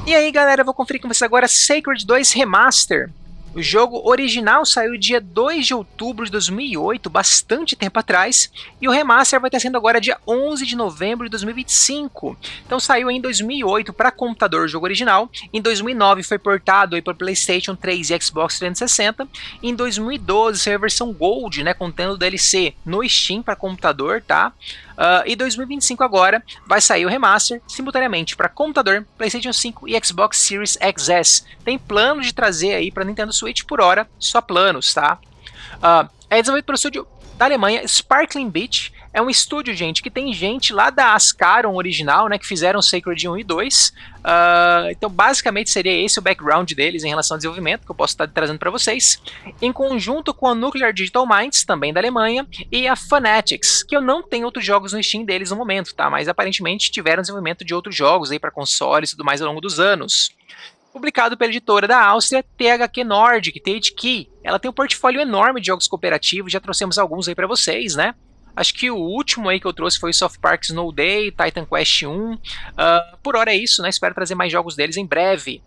E aí galera, eu vou conferir com vocês agora Sacred 2 Remaster. O jogo original saiu dia 2 de outubro de 2008, bastante tempo atrás, e o remaster vai estar sendo agora dia 11 de novembro de 2025. Então saiu em 2008 para computador o jogo original, em 2009 foi portado para PlayStation 3 e Xbox 360, e em 2012 saiu a versão Gold, né, contendo DLC no Steam para computador, tá? E 2025 agora vai sair o remaster simultaneamente para computador, PlayStation 5 e Xbox Series XS. Tem plano de trazer aí para Nintendo Switch por hora, só planos, tá? É desenvolvido pelo estúdio da Alemanha, Sparkling Beach. É um estúdio, gente, que tem gente lá da Ascaron original, né, que fizeram Sacred 1 e 2. Então, basicamente, seria esse o background deles em relação ao desenvolvimento, que eu posso estar trazendo para vocês. Em conjunto com a Nuclear Digital Minds, também da Alemanha, e a Fanatics, que eu não tenho outros jogos no Steam deles no momento, tá? Mas aparentemente tiveram desenvolvimento de outros jogos aí para consoles e tudo mais ao longo dos anos. Publicado pela editora da Áustria, THQ Nordic, THQ. Ela tem um portfólio enorme de jogos cooperativos, já trouxemos alguns aí para vocês, né? Acho que o último aí que eu trouxe foi o South Park Snow Day, Titan Quest 1. Por hora é isso, né? Espero trazer mais jogos deles em breve.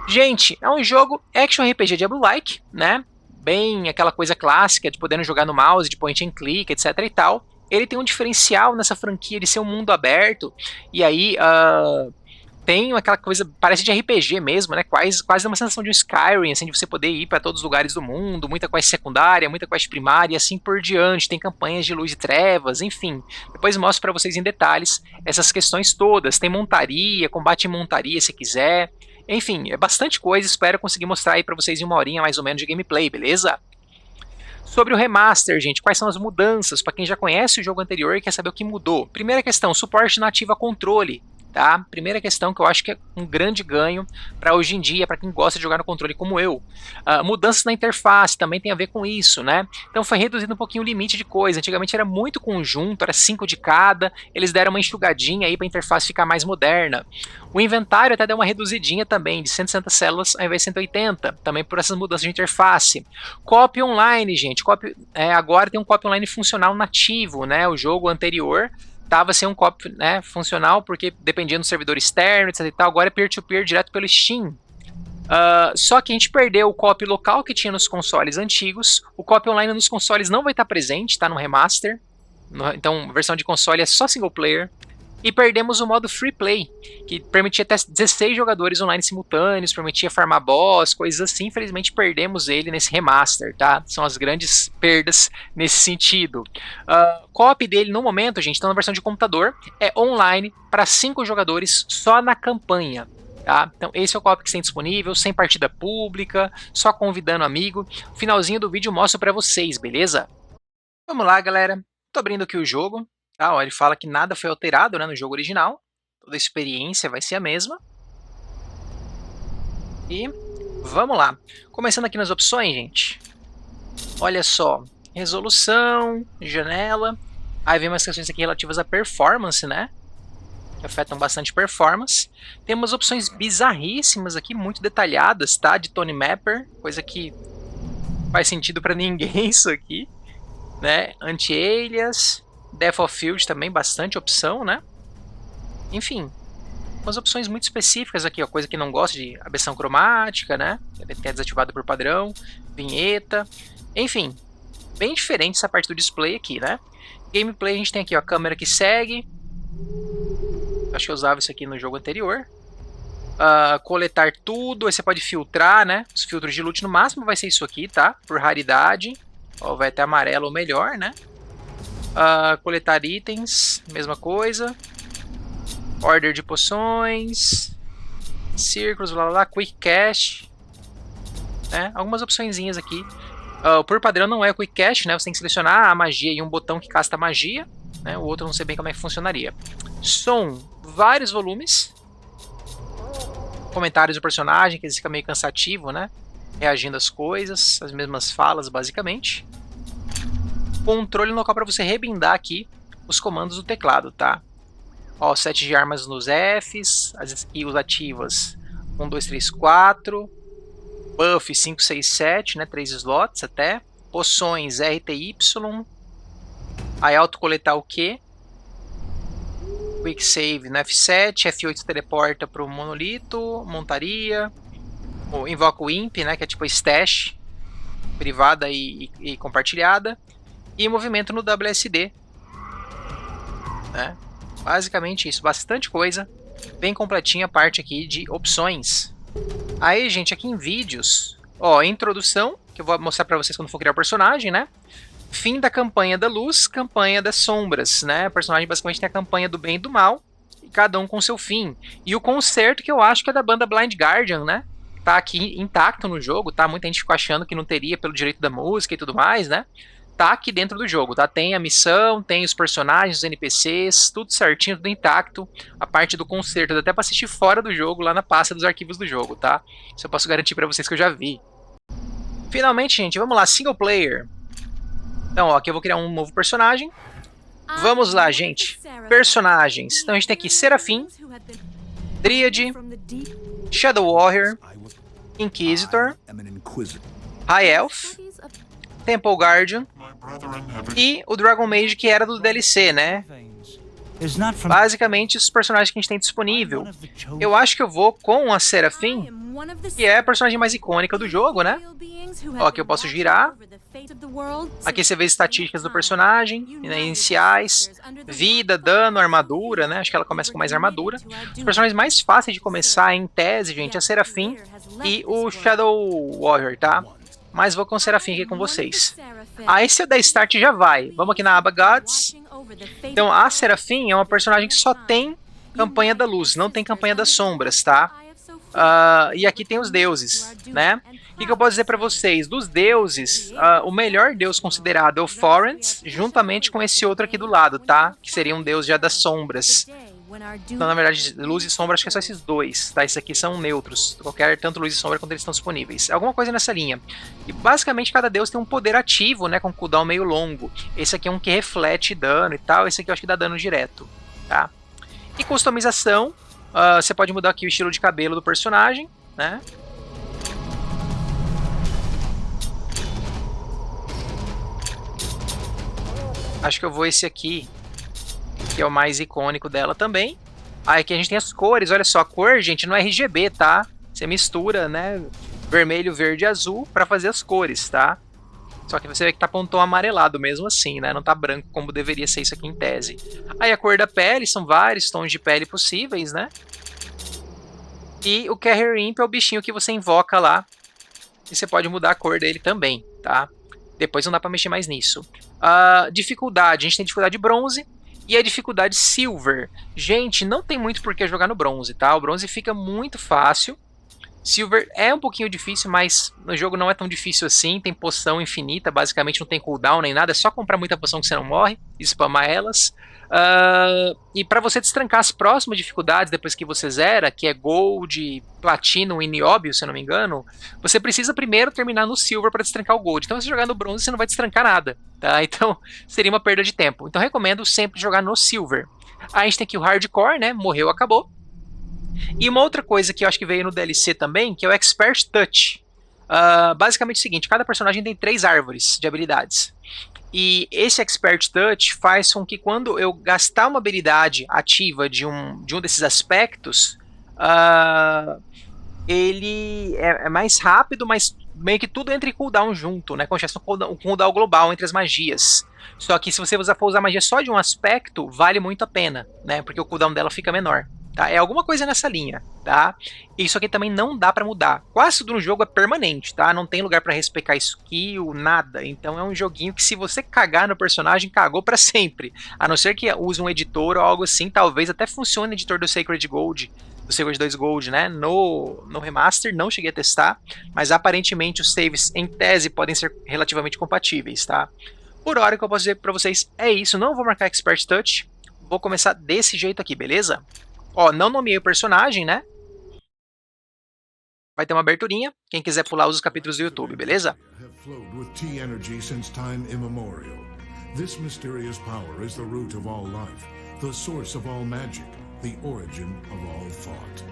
Gente, é um jogo Action RPG Diablo-like, né? Bem aquela coisa clássica de podendo jogar no mouse, de point and click, etc e tal. Ele tem um diferencial nessa franquia de ser um mundo aberto, e aí tem aquela coisa, parece de RPG mesmo, né? Quase uma sensação de um Skyrim, assim, de você poder ir para todos os lugares do mundo, muita quest secundária, muita quest primária e assim por diante. Tem campanhas de luz e trevas, enfim. Depois mostro para vocês em detalhes essas questões todas. Tem montaria, combate em montaria se quiser. Enfim, é bastante coisa, espero conseguir mostrar aí para vocês em uma horinha mais ou menos de gameplay, beleza? Sobre o remaster, gente, quais são as mudanças? Para quem já conhece o jogo anterior e quer saber o que mudou. Primeira questão, suporte nativo a controle. Tá? Primeira questão que eu acho que é um grande ganho para hoje em dia, para quem gosta de jogar no controle como eu. Mudanças na interface também tem a ver com isso, né? Então foi reduzido um pouquinho o limite de coisa. Antigamente era muito conjunto, era 5 de cada. Eles deram uma enxugadinha aí para a interface ficar mais moderna. O inventário até deu uma reduzidinha também, de 160 células ao invés de 180, também por essas mudanças de interface. Co-op online, gente. Agora tem um co-op online funcional nativo, né? O jogo anterior estava sem um co-op, né, funcional, porque dependia do servidor externo, etc e tal. Agora é peer-to-peer direto pelo Steam. Só que a gente perdeu o co-op local que tinha nos consoles antigos. O co-op online nos consoles não vai estar presente, tá no remaster. Então, a versão de console é só single player. E perdemos o modo free play, que permitia até 16 jogadores online simultâneos, permitia farmar boss, coisas assim. Infelizmente perdemos ele nesse remaster, tá? São as grandes perdas nesse sentido. Co-op dele no momento, gente, está na versão de computador, é online para 5 jogadores só na campanha. Tá? Então esse é o co-op que tem disponível, sem partida pública, só convidando amigo. No finalzinho do vídeo eu mostro para vocês, beleza? Vamos lá, galera. Tô abrindo aqui o jogo. Tá, ó, ele fala que nada foi alterado, né, no jogo original. Toda a experiência vai ser a mesma. E vamos lá. Começando aqui nas opções, gente. Olha só. Resolução, janela. Aí vem umas questões aqui relativas à performance, né? Que afetam bastante performance. Tem umas opções bizarríssimas aqui, muito detalhadas, tá? De Tone Mapper. Coisa que faz sentido pra ninguém isso aqui. Né? Anti-alias. Depth of Field também, bastante opção, né? Enfim, umas opções muito específicas aqui, ó, coisa que não gosta de aberração cromática, né? Que é desativado por padrão, vinheta, enfim, bem diferente essa parte do display aqui, né? Gameplay a gente tem aqui, ó, a câmera que segue. Acho que eu usava isso aqui no jogo anterior. Coletar tudo, aí você pode filtrar, né? Os filtros de loot no máximo vai ser isso aqui, tá? Por raridade, ó, vai até amarelo ou melhor, né? Coletar itens, mesma coisa. Order de poções. Círculos, blá blá blá. Quick Cache. Né? Algumas opçõezinhas aqui. Por padrão não é Quick Cache, né? Você tem que selecionar a magia e um botão que casta a magia. Né? O outro eu não sei bem como é que funcionaria. Som, vários volumes. Comentários do personagem, que fica meio cansativo, né? Reagindo às coisas, as mesmas falas, basicamente. Controle local para você rebindar aqui os comandos do teclado, tá? Ó, set de armas nos Fs, as skills ativas 1, 2, 3, 4, buff 5, 6, 7, né? 3 slots até, poções RTY, aí autocoletar o Q, Quick Save no F7, F8 teleporta para o monolito, montaria, invoca o Imp, né, que é tipo stash, privada e compartilhada, e movimento no WSD, né? Basicamente isso, bastante coisa, bem completinha a parte aqui de opções. Aí, gente, aqui em vídeos, ó, introdução, que eu vou mostrar para vocês quando for criar o personagem, né? Fim da campanha da luz, campanha das sombras, né? O personagem basicamente tem a campanha do bem e do mal, e cada um com seu fim. E o concerto que eu acho que é da banda Blind Guardian, né? Tá aqui intacto no jogo, tá? Muita gente ficou achando que não teria pelo direito da música e tudo mais, né? Tá aqui dentro do jogo, tá? Tem a missão, tem os personagens, os NPCs, tudo certinho, tudo intacto. A parte do concerto, dá até pra assistir fora do jogo, lá na pasta dos arquivos do jogo, tá? Isso eu posso garantir pra vocês que eu já vi. Finalmente, gente, vamos lá, single player. Então, ó, aqui eu vou criar um novo personagem. Vamos lá, gente. Personagens. Então a gente tem aqui Seraphim, Dryad, Shadow Warrior, Inquisitor, High Elf, Temple Guardian e o Dragon Mage, que era do DLC, né? Basicamente, os personagens que a gente tem disponível. Eu acho que eu vou com a Seraphim, que é a personagem mais icônica do jogo, né? Ó, aqui eu posso girar. Aqui você vê as estatísticas do personagem, né, iniciais, vida, dano, armadura, né? Acho que ela começa com mais armadura. Os personagens mais fáceis de começar, em tese, gente, é a Seraphim e o Shadow Warrior, tá? Mas vou com o Seraphim aqui com vocês. Aí se eu der Start já vai. Vamos aqui na aba Gods. Então a Seraphim é uma personagem que só tem campanha da luz, não tem campanha das sombras, tá? E aqui tem os deuses, né? O que eu posso dizer pra vocês? Dos deuses, o melhor deus considerado é o Forens, juntamente com esse outro aqui do lado, tá? Que seria um deus já das sombras. Então, na verdade, luz e sombra, acho que é só esses dois, tá? Esses aqui são neutros, tanto luz e sombra quanto eles estão disponíveis. Alguma coisa nessa linha. E basicamente cada deus tem um poder ativo, né? Com cooldown meio longo. Esse aqui é um que reflete dano e tal, esse aqui eu acho que dá dano direto, tá? E customização, você pode mudar aqui o estilo de cabelo do personagem, né? Acho que eu vou esse aqui, que é o mais icônico dela também. Aí aqui a gente tem as cores, olha só, a cor, gente, não é RGB, tá? Você mistura, né, vermelho, verde e azul pra fazer as cores, tá? Só que você vê que tá com um tom amarelado mesmo assim, né? Não tá branco como deveria ser isso aqui em tese. Aí a cor da pele, são vários tons de pele possíveis, né? E o Carrier Imp é o bichinho que você invoca lá. E você pode mudar a cor dele também, tá? Depois não dá pra mexer mais nisso. Dificuldade, a gente tem dificuldade bronze e a dificuldade silver. Gente, não tem muito por que jogar no bronze, tá? O bronze fica muito fácil. Silver é um pouquinho difícil, mas no jogo não é tão difícil assim. Tem poção infinita, basicamente não tem cooldown nem nada. É só comprar muita poção que você não morre e spamar elas. E para você destrancar as próximas dificuldades depois que você zera, que é Gold, Platinum e Nióbio, se eu não me engano, você precisa primeiro terminar no Silver para destrancar o Gold. Então se você jogar no Bronze, você não vai destrancar nada, tá? Então seria uma perda de tempo. Então recomendo sempre jogar no Silver. Aí a gente tem aqui o Hardcore, né? Morreu, acabou. E uma outra coisa que eu acho que veio no DLC também, que é o Expert Touch. Basicamente é o seguinte, cada personagem tem 3 árvores de habilidades. E esse Expert Touch faz com que quando eu gastar uma habilidade ativa de um desses aspectos, ele é mais rápido, mas meio que tudo entra em cooldown junto, né? Acontece um cooldown global entre as magias. Só que se você for usar magia só de um aspecto, vale muito a pena, né? Porque o cooldown dela fica menor. Tá? É alguma coisa nessa linha, tá? Isso aqui também não dá pra mudar. Quase tudo no jogo é permanente, tá? Não tem lugar pra respeitar skill, nada. Então é um joguinho que se você cagar no personagem, cagou pra sempre. A não ser que use um editor ou algo assim, talvez até funcione o editor do Sacred Gold, do Sacred 2 Gold, né? No Remaster, não cheguei a testar, mas aparentemente os saves, em tese, podem ser relativamente compatíveis, tá? Por hora, o que eu posso dizer pra vocês é isso. Não vou marcar Expert Touch, vou começar desse jeito aqui, beleza? Ó, não nomeei o personagem, né? Vai ter uma aberturinha. Quem quiser pular, usa os capítulos do YouTube, beleza? This mysterious power is the root of all life, the source of all magic, the origin of all thought.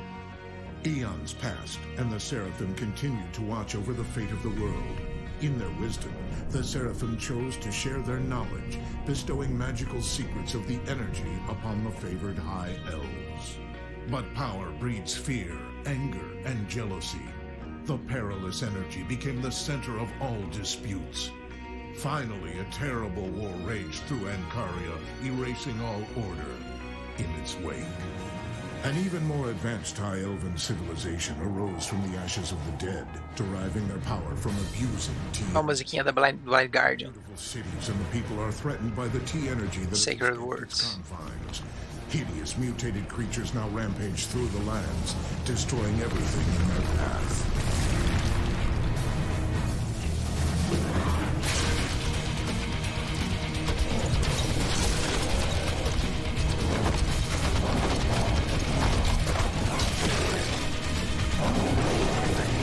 Eons passed, and the Seraphim continued to watch over the fate of the world. In their wisdom, the Seraphim chose to share their knowledge, bestowing magical secrets of the energy upon the favored High Elves. But power breeds fear, anger, and jealousy. The perilous energy became the center of all disputes. Finally, a terrible war raged through Ancaria, erasing all order in its wake. An even more advanced High Elven civilization arose from the ashes of the dead, deriving their power from abusing T. A musiquinha da Blind Guardian. Beautiful cities and the people are threatened by the T energy that Sacred escaped words. its confines. Hideous mutated creatures now rampage through the lands, destroying everything in their path.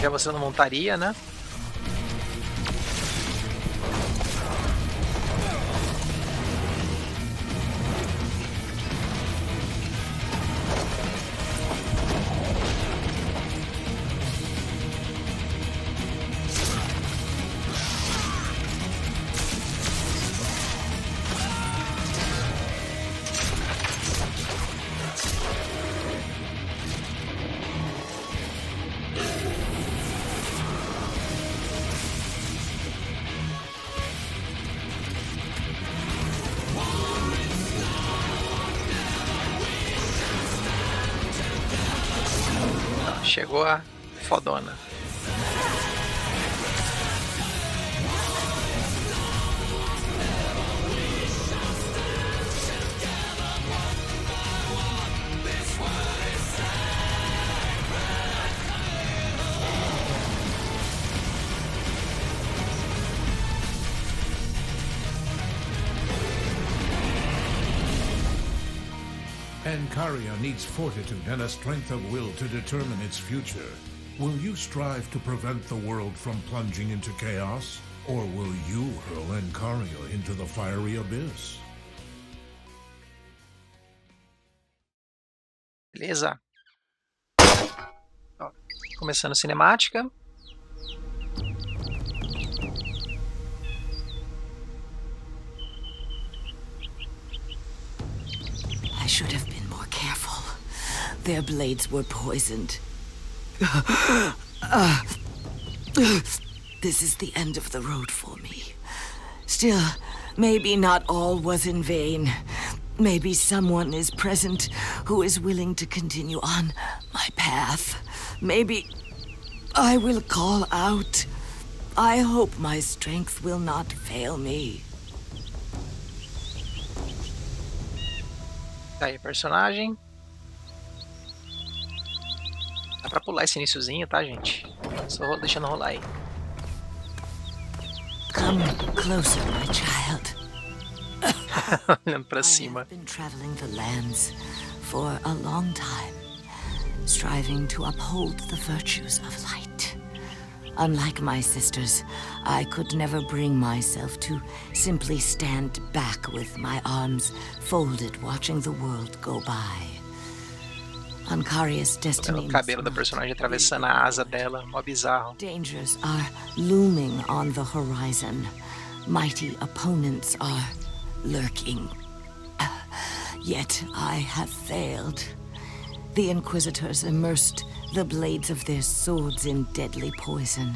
Já você não montaria, né? Chegou a fodona. Ancaria needs fortitude and a strength of will to determine its future. Will you strive to prevent the world from plunging into chaos? Or will you hurl Ancaria into the fiery abyss? Beleza. Ó, começando a cinemática. I should have been more careful. Their blades were poisoned. This is the end of the road for me. Still, maybe not all was in vain. Maybe someone is present who is willing to continue on my path. Maybe I will call out. I hope my strength will not fail me. Tá aí, personagem. Dá pra pular esse iniciozinho, tá, gente? Só deixando rolar aí. Come closer, my child. Olhando pra I cima. have been traveling the lands for a long time, striving to uphold the virtues of light. Unlike my sisters, I could never bring myself to simply stand back with my arms folded, watching the world go by. Ancaria's Tô vendo destiny. o cabelo da personagem atravessando a asa dela. Mó bizarro. Dangers are looming on the horizon. Mighty opponents are lurking. Yet I have failed. The Inquisitors immersed the blades of their swords in deadly poison,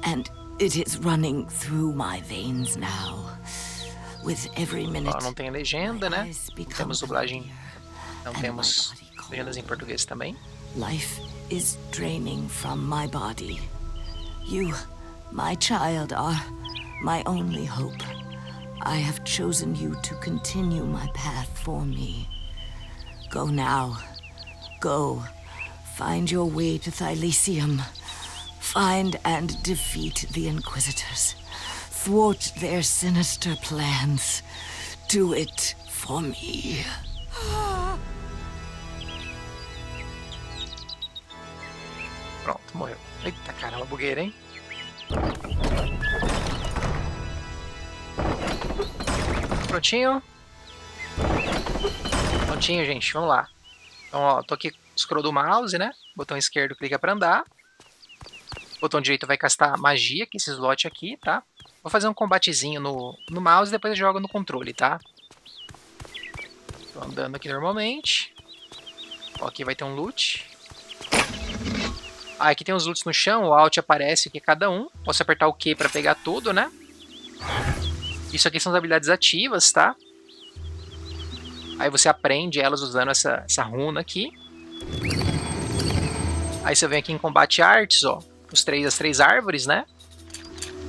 and it is running through my veins now. With every minute, Ó, não tem legenda, né? my eyes Não become temos dublagem. cloudier, Não and my temos body cold. legendas em português também. Life is draining from my body. You, my child, are my only hope. I have chosen you to continue my path for me. Go now. Go. Find your way to Thylesium. Find and defeat the Inquisitors. Thwart their sinister plans. Do it for me. Pronto, morreu. Eita caramba, bugueira, hein? Prontinho? Prontinho, gente. Vamos lá. Então, ó, tô aqui com o scroll do mouse, né? Botão esquerdo clica pra andar. Botão direito vai castar magia, que é esse slot aqui, tá? Vou fazer um combatezinho no mouse e depois eu jogo no controle, tá? Tô andando aqui normalmente. Ó, aqui vai ter um loot. Ah, aqui tem os loots no chão, o Alt aparece aqui cada um. Posso apertar o Q para pegar tudo, né? Isso aqui são as habilidades ativas, tá? Aí você aprende elas usando essa runa aqui. Aí você vem aqui em combate arts, ó. As três árvores, né?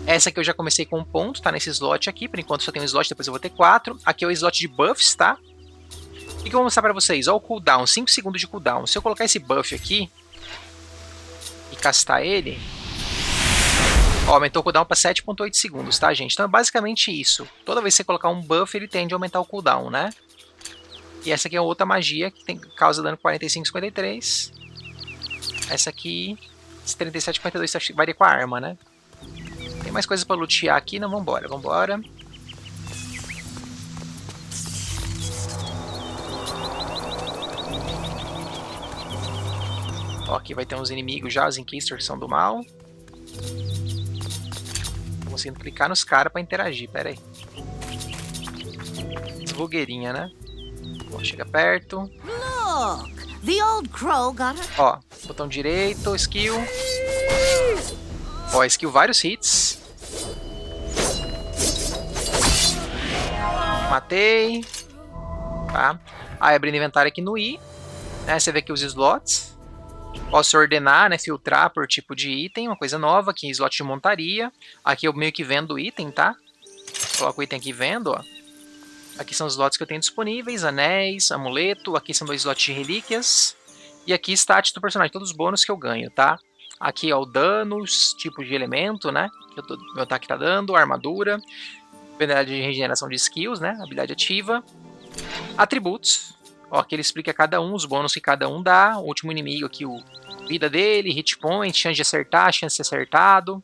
Essa aqui eu já comecei com um ponto, tá? Nesse slot aqui. Por enquanto só tem um slot, depois eu vou ter 4. Aqui é o slot de buffs, tá? O que eu vou mostrar pra vocês? Ó, o cooldown, 5 segundos de cooldown. Se eu colocar esse buff aqui e castar ele, ó, aumentou o cooldown para 7.8 segundos, tá, gente? Então é basicamente isso. Toda vez que você colocar um buff, ele tende a aumentar o cooldown, né? E essa aqui é outra magia que causa dano 45-53. Essa aqui, 37-52, varia com a arma, né? Tem mais coisas pra lutear aqui, não? Vambora, vambora. Ó, aqui vai ter uns inimigos já, os Inkisters que são do mal. Tô conseguindo clicar nos caras pra interagir, pera aí. Desbugueirinha, né? Ó, chega perto. Look, the old crow got a... Ó, botão direito, skill. Ó, skill vários hits. Matei. Tá? Aí abrindo inventário aqui no I. Né, você vê aqui os slots. Posso ordenar, né, filtrar por tipo de item, uma coisa nova aqui, slot de montaria. Aqui eu meio que vendo o item, tá? Coloco o item aqui e vendo, ó. Aqui são os slots que eu tenho disponíveis, anéis, amuleto. Aqui são 2 slots de relíquias. E aqui stats do personagem, todos os bônus que eu ganho, tá? Aqui, ó, o danos, tipo de elemento, né? Que meu ataque tá dando, armadura. Habilidade de regeneração de skills, né? Habilidade ativa. Atributos. Ó, aqui ele explica cada um, os bônus que cada um dá. O último inimigo aqui, o vida dele, hit point, chance de acertar, chance de ser acertado.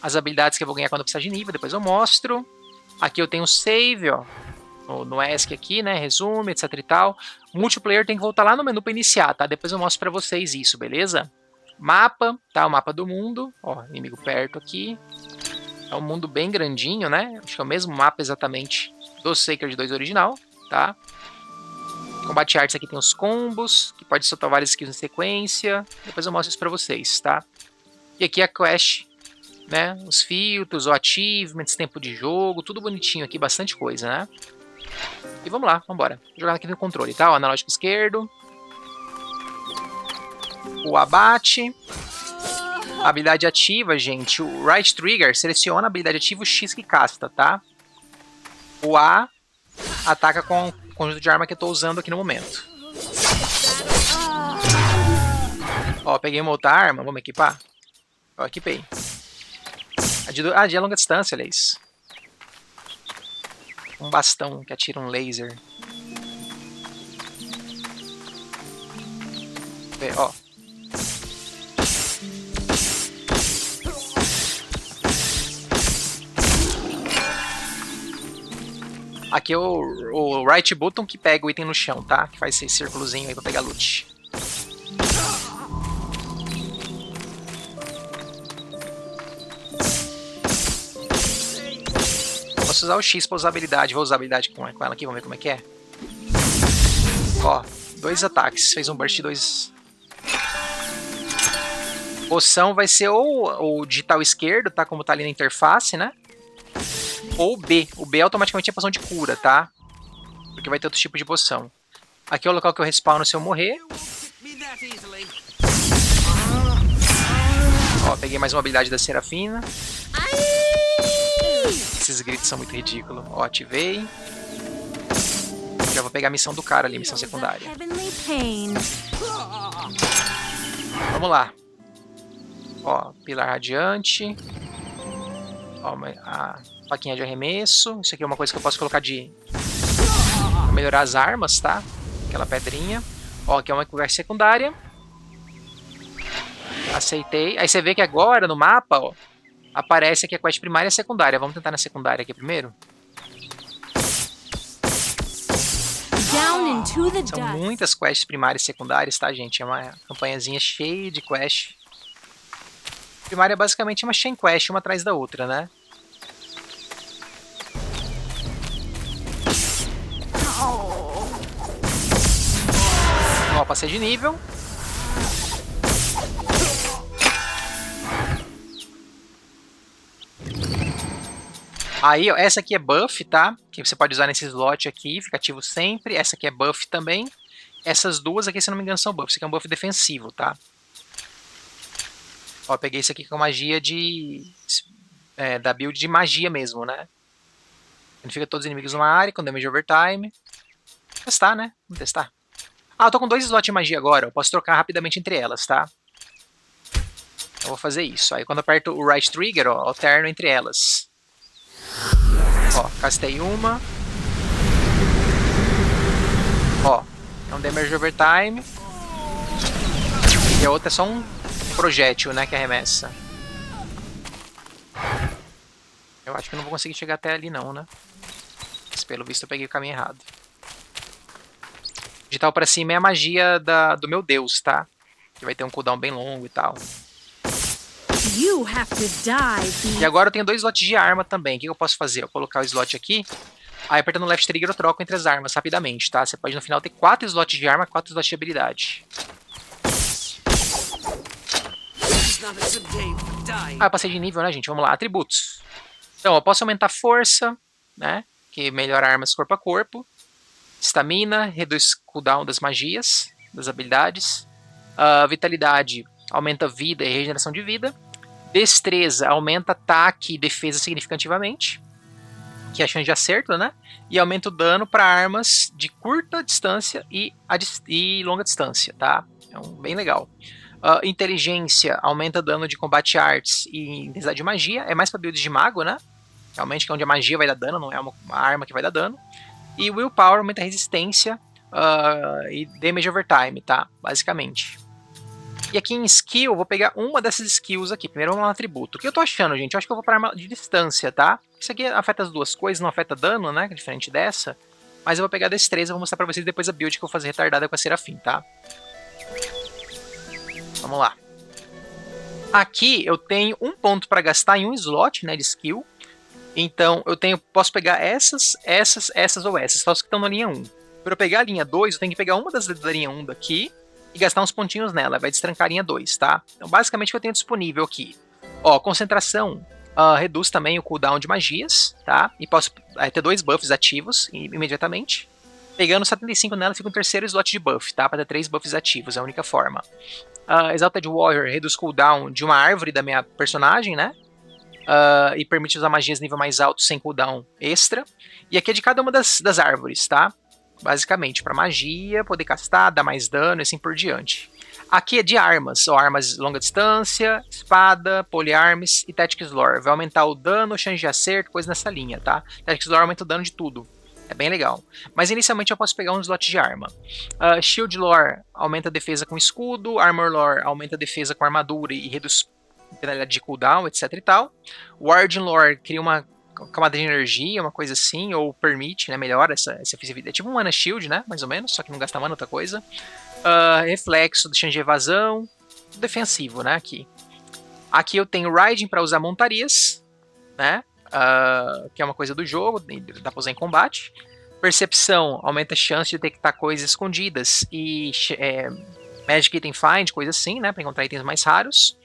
As habilidades que eu vou ganhar quando eu precisar de nível, depois eu mostro. Aqui eu tenho save, ó. No ESC aqui, né? Resume, etc e tal. Multiplayer tem que voltar lá no menu para iniciar, tá? Depois eu mostro pra vocês isso, beleza? Mapa, tá? O mapa do mundo. Ó, inimigo perto aqui. É um mundo bem grandinho, né? Acho que é o mesmo mapa exatamente do Sacred 2 original, tá? Combate Arts aqui tem os combos, que pode soltar várias skills em sequência. Depois eu mostro isso pra vocês, tá? E aqui a quest, né? Os filtros, o achievements, tempo de jogo, tudo bonitinho aqui, bastante coisa, né? E vamos lá, vamos embora. Vou jogar aqui no controle, tá? O analógico esquerdo. O abate. A habilidade ativa, gente, o right trigger seleciona a habilidade ativa, o X que casta, tá? O A ataca com o conjunto de arma que eu tô usando aqui no momento. Ó, peguei uma outra arma, vamos equipar? Ó, equipei. A de longa distância, olha isso. Um bastão que atira um laser. Ó. Aqui é o right button que pega o item no chão, tá? Que faz esse círculozinho aí pra pegar loot. Posso usar o X pra usar a habilidade. Vou usar a habilidade com ela aqui, vamos ver como é que é. Ó, 2 ataques. Fez um burst de 2. Poção vai ser ou o digital esquerdo, tá? Como tá ali na interface, né? Ou B. O B automaticamente é poção de cura, tá? Porque vai ter outro tipo de poção. Aqui é o local que eu respawno se eu morrer. Ó, peguei mais uma habilidade da Serafina. Esses gritos são muito ridículos. Ó, ativei. Já vou pegar a missão do cara ali, missão secundária. Vamos lá. Ó, pilar radiante. Ó, a plaquinha de arremesso. Isso aqui é uma coisa que eu posso colocar pra melhorar as armas, tá? Aquela pedrinha. Ó, aqui é uma quest secundária. Aceitei. Aí você vê que agora no mapa, ó, aparece aqui a quest primária e a secundária. Vamos tentar na secundária aqui primeiro. São muitas quests primárias e secundárias, tá, gente? É uma campanhazinha cheia de quest. Primária é basicamente uma chain quest, uma atrás da outra, né? Ó, passei de nível. Aí, ó, essa aqui é buff, tá? Que você pode usar nesse slot aqui, fica ativo sempre. Essa aqui é buff também. Essas duas aqui, se não me engano, são buffs. Isso aqui é um buff defensivo, tá? Ó, peguei isso aqui com magia da build de magia mesmo, né? Significa todos os inimigos numa área, com damage overtime. Vou testar, né? Vamos testar. Ah, eu tô com 2 slots de magia agora. Eu posso trocar rapidamente entre elas, tá? Eu vou fazer isso. Aí quando eu aperto o right trigger, ó, alterno entre elas. Ó, castei uma. Ó, é um damage overtime. E a outra é só um projétil, né, que arremessa. Eu acho que eu não vou conseguir chegar até ali não, né? Mas pelo visto eu peguei o caminho errado. Digital pra cima é a magia do meu deus, tá? Que vai ter um cooldown bem longo e tal. E agora eu tenho 2 slots de arma também. O que eu posso fazer? Eu colocar o slot aqui. Aí apertando o left trigger eu troco entre as armas rapidamente, tá? Você pode no final ter 4 slots de arma, 4 slots de habilidade. Ah, eu passei de nível, né, gente? Vamos lá, atributos. Então, eu posso aumentar força, né? Que melhora armas corpo a corpo. Estamina, reduz cooldown das magias, das habilidades. Vitalidade, aumenta vida e regeneração de vida. Destreza, aumenta ataque e defesa significativamente. Que é a chance de acerto, né? E aumenta o dano para armas de curta distância e longa distância, tá? É bem legal. Inteligência, aumenta dano de combate arts e intensidade de magia. É mais para builds de mago, né? Realmente que é onde a magia vai dar dano, não é uma arma que vai dar dano. E Willpower aumenta a resistência e damage overtime, tá? Basicamente. E aqui em skill, eu vou pegar uma dessas skills aqui. Primeiro vamos lá no atributo. O que eu tô achando, gente? Eu acho que eu vou para arma de distância, tá? Isso aqui afeta as duas coisas, não afeta dano, né? Que é diferente dessa. Mas eu vou pegar a destreza e vou mostrar pra vocês depois a build que eu vou fazer retardada com a Serafim, tá? Vamos lá. Aqui eu tenho um ponto para gastar em um slot, né, de skill. Então eu posso pegar essas ou essas, só as que estão na linha 1. Para eu pegar a linha 2, eu tenho que pegar uma das da linha 1 daqui e gastar uns pontinhos nela, vai destrancar a linha 2, tá? Então basicamente o que eu tenho disponível aqui. Ó, concentração reduz também o cooldown de magias, tá? E posso ter 2 buffs ativos imediatamente. Pegando 75 nela, fica um terceiro slot de buff, tá? Para ter 3 buffs ativos, é a única forma. Exalted Warrior reduz cooldown de uma árvore da minha personagem, né? E permite usar magias nível mais alto sem cooldown extra. E aqui é de cada uma das árvores, tá? Basicamente, para magia, poder castar, dar mais dano e assim por diante. Aqui é de armas, ó, armas longa distância, espada, polearms e Tactics Lore. Vai aumentar o dano, chance de acerto, coisa nessa linha, tá? Tactics Lore aumenta o dano de tudo. É bem legal. Mas inicialmente eu posso pegar um slot de arma. Shield Lore aumenta a defesa com escudo. Armor Lore aumenta a defesa com armadura e reduz penalidade de cooldown, etc e tal. Warding Lore cria uma camada de energia, uma coisa assim, ou permite, né, melhora essa efetividade. É tipo um mana shield, né, mais ou menos, só que não gasta mana, outra coisa. Reflexo, chance de evasão. Defensivo, né, aqui. Aqui eu tenho Riding para usar montarias, né. Que é uma coisa do jogo, dá pra usar em combate. Percepção, aumenta a chance de detectar coisas escondidas. E Magic Item Find, coisa assim, né, pra encontrar itens mais raros.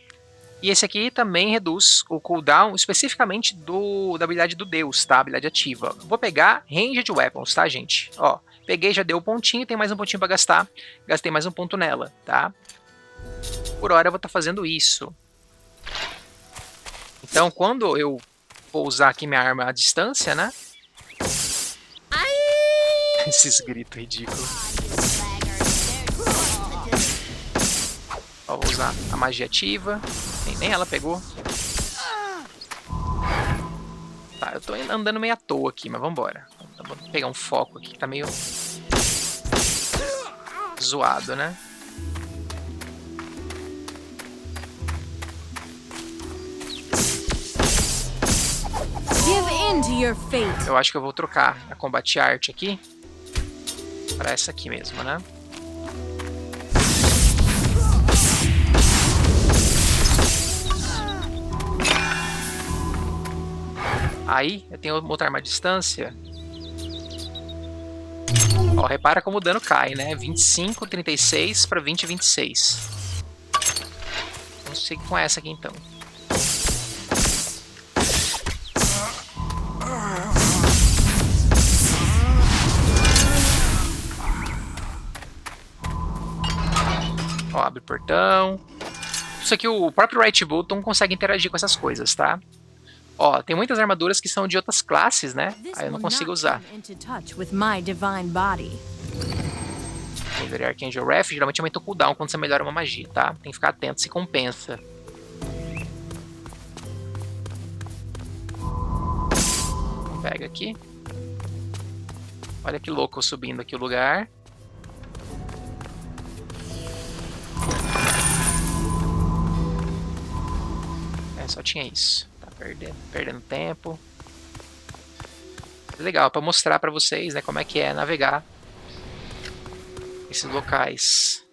E esse aqui também reduz o cooldown especificamente da habilidade do Deus, tá, habilidade ativa. Vou pegar Ranged Weapons, tá, gente? Ó, peguei, já deu um pontinho, tem mais um pontinho pra gastar. Gastei mais um ponto nela, tá? Por hora eu vou estar fazendo isso. Então, quando eu vou usar aqui minha arma à distância, né? Esses gritos ridículos. Ó, vou usar a magia ativa. Nem ela pegou. Tá, eu tô andando meio à toa aqui, mas vambora. Vou pegar um foco aqui que tá meio zoado, né? Eu acho que eu vou trocar a Combat Art aqui para essa aqui mesmo, né? Aí, eu tenho outra arma à distância. Ó, repara como o dano cai, né? 25, 36 para 20, 26. Vamos seguir com essa aqui, então. Ó, abre o portão. Isso aqui, o próprio Right Button consegue interagir com essas coisas, tá? Ó, tem muitas armaduras que são de outras classes, né? Aí eu não consigo usar. Melhorar Archangel Ref geralmente aumenta o cooldown quando você melhora uma magia, tá? Tem que ficar atento se compensa. Pega aqui. Olha que louco eu subindo aqui o lugar. Só tinha isso. Tá perdendo tempo. Legal, para mostrar para vocês, né, como é que é navegar esses locais.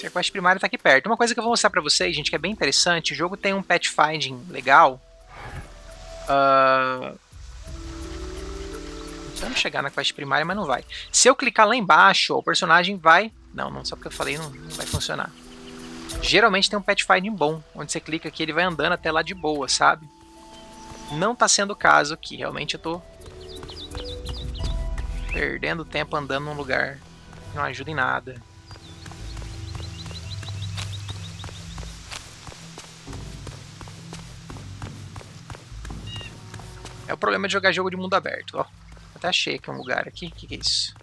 A quest primária tá aqui perto. Uma coisa que eu vou mostrar para vocês, gente, que é bem interessante. O jogo tem um pathfinding legal. Tentando chegar na quest primária, mas não vai. Se eu clicar lá embaixo, ó, o personagem vai... Não, só porque eu falei não vai funcionar. Geralmente tem um pathfinding bom, onde você clica aqui ele vai andando até lá de boa, sabe? Não tá sendo o caso aqui. Realmente eu tô perdendo tempo andando num lugar que não ajuda em nada. É o problema de jogar jogo de mundo aberto, ó. Até achei aqui um lugar aqui. O que é isso?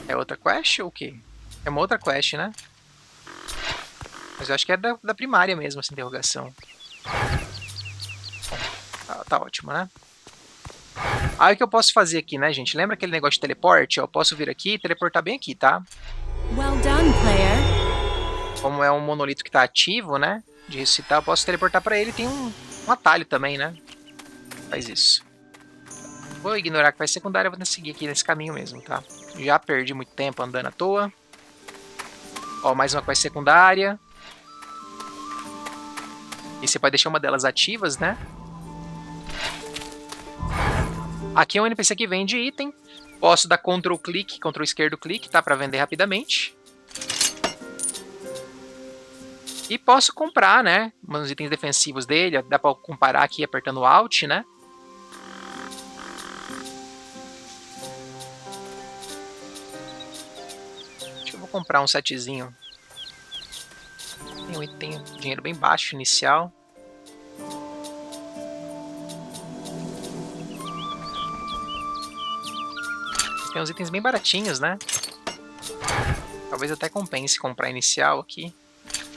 É outra quest ou o quê? É uma outra quest, né? Mas eu acho que é da primária mesmo, essa interrogação. Bom, tá ótimo, né? Aí o que eu posso fazer aqui, né, gente? Lembra aquele negócio de teleporte? Eu posso vir aqui e teleportar bem aqui, tá? Well done, player. Como é um monolito que tá ativo, né? De ressuscitar, eu posso teleportar pra ele. Tem um atalho também, né? Faz isso. Vou ignorar que vai secundária, vou seguir aqui nesse caminho mesmo, tá? Já perdi muito tempo andando à toa. Ó, mais uma quest secundária. E você pode deixar uma delas ativas, né? Aqui é um NPC que vende item. Posso dar Ctrl clique, Ctrl esquerdo clique, tá? Pra vender rapidamente. E posso comprar, né? Uns itens defensivos dele. Dá pra comparar aqui apertando Alt, né? Acho que eu vou comprar um setzinho. Tem dinheiro bem baixo inicial. Tem uns itens bem baratinhos, né? Talvez até compense comprar inicial aqui.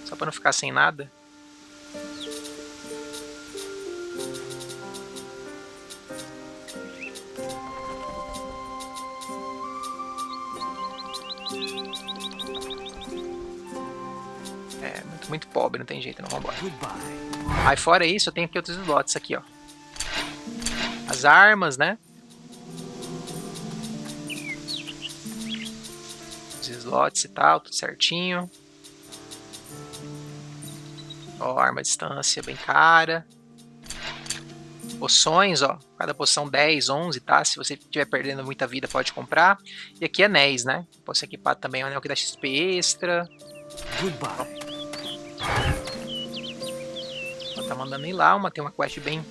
Só pra não ficar sem nada. É, muito pobre, não tem jeito, não. Vambora. Aí fora isso, eu tenho aqui outros slots aqui, ó. As armas, né? Os slots e tal, tudo certinho. Ó, arma à distância bem cara. Poções, ó. Cada poção 10, 11, tá? Se você estiver perdendo muita vida, pode comprar. E aqui é anéis, né? Posso equipar também o anel que dá XP extra. Ó, tá mandando ir lá. Tem uma quest bem...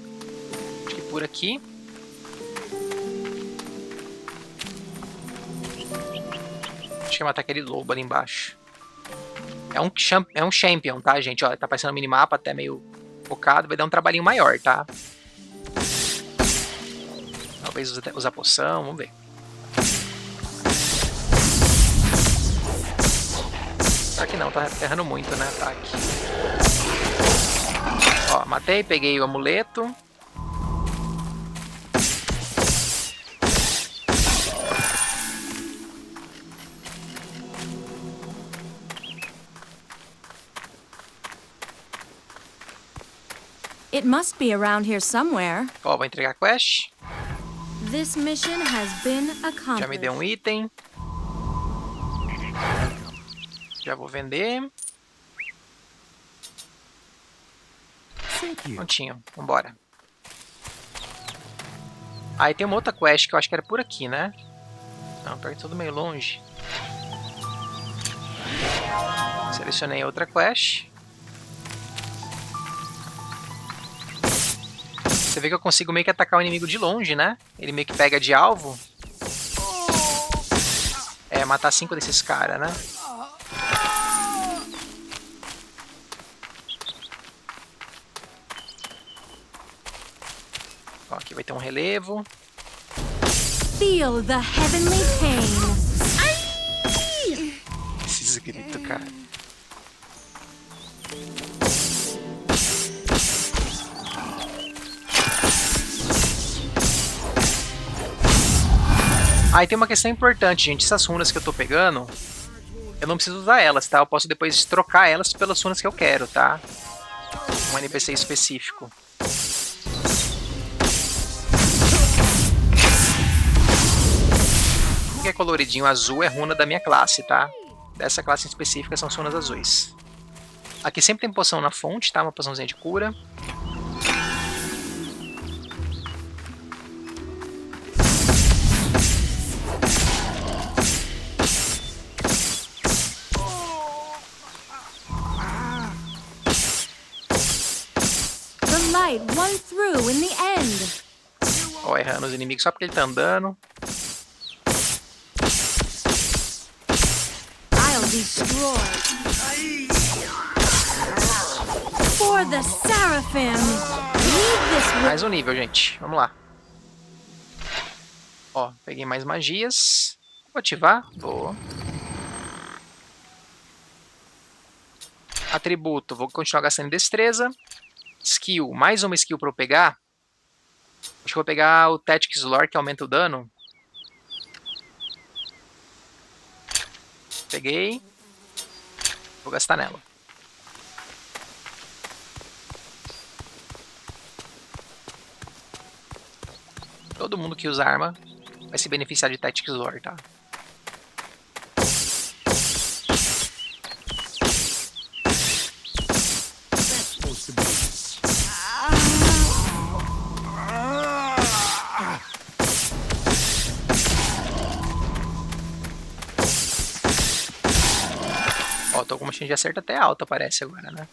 acho que por aqui. Deixa eu matar aquele lobo ali embaixo. É um champion, tá, gente? Ó, tá aparecendo no minimapa, até meio focado. Vai dar um trabalhinho maior, tá? Talvez usar poção, vamos ver. Será que não? Tá errando muito, né? Ataque. Ó, matei, peguei o amuleto. It must be around here somewhere. Ó, vou entregar a quest. This mission has been Já me deu um accomplished. item. Já vou vender. Prontinho, vambora. Aí tem uma outra quest que eu acho que era por aqui, né? Não, pior que tudo meio longe. Selecionei outra quest. Você vê que eu consigo meio que atacar o inimigo de longe, né? Ele meio que pega de alvo. É, matar 5 desses caras, né? Ó, aqui vai ter um relevo. Feel the heavenly pain. Esses gritos, cara. Aí tem uma questão importante, gente. Essas runas que eu tô pegando, eu não preciso usar elas, tá? Eu posso depois trocar elas pelas runas que eu quero, tá? Um NPC específico. O que é coloridinho azul é runa da minha classe, tá? Dessa classe em específica são as runas azuis. Aqui sempre tem poção na fonte, tá? Uma poçãozinha de cura. The light won through in the end. Ó, errando os inimigos só porque ele tá andando. I'll destroy. For the Seraphim. Leave this with Mais um nível, gente. Vamos lá. Ó, peguei mais magias. Vou ativar. Vou. Atributo. Vou continuar gastando destreza. Skill. Mais uma skill pra eu pegar. Acho que eu vou pegar o Tactics Lore, que aumenta o dano. Peguei. Vou gastar nela. Todo mundo que usa arma vai se beneficiar de Tactics Lore, tá? Ó, tô com uma chance de acerto até alta, parece agora, né?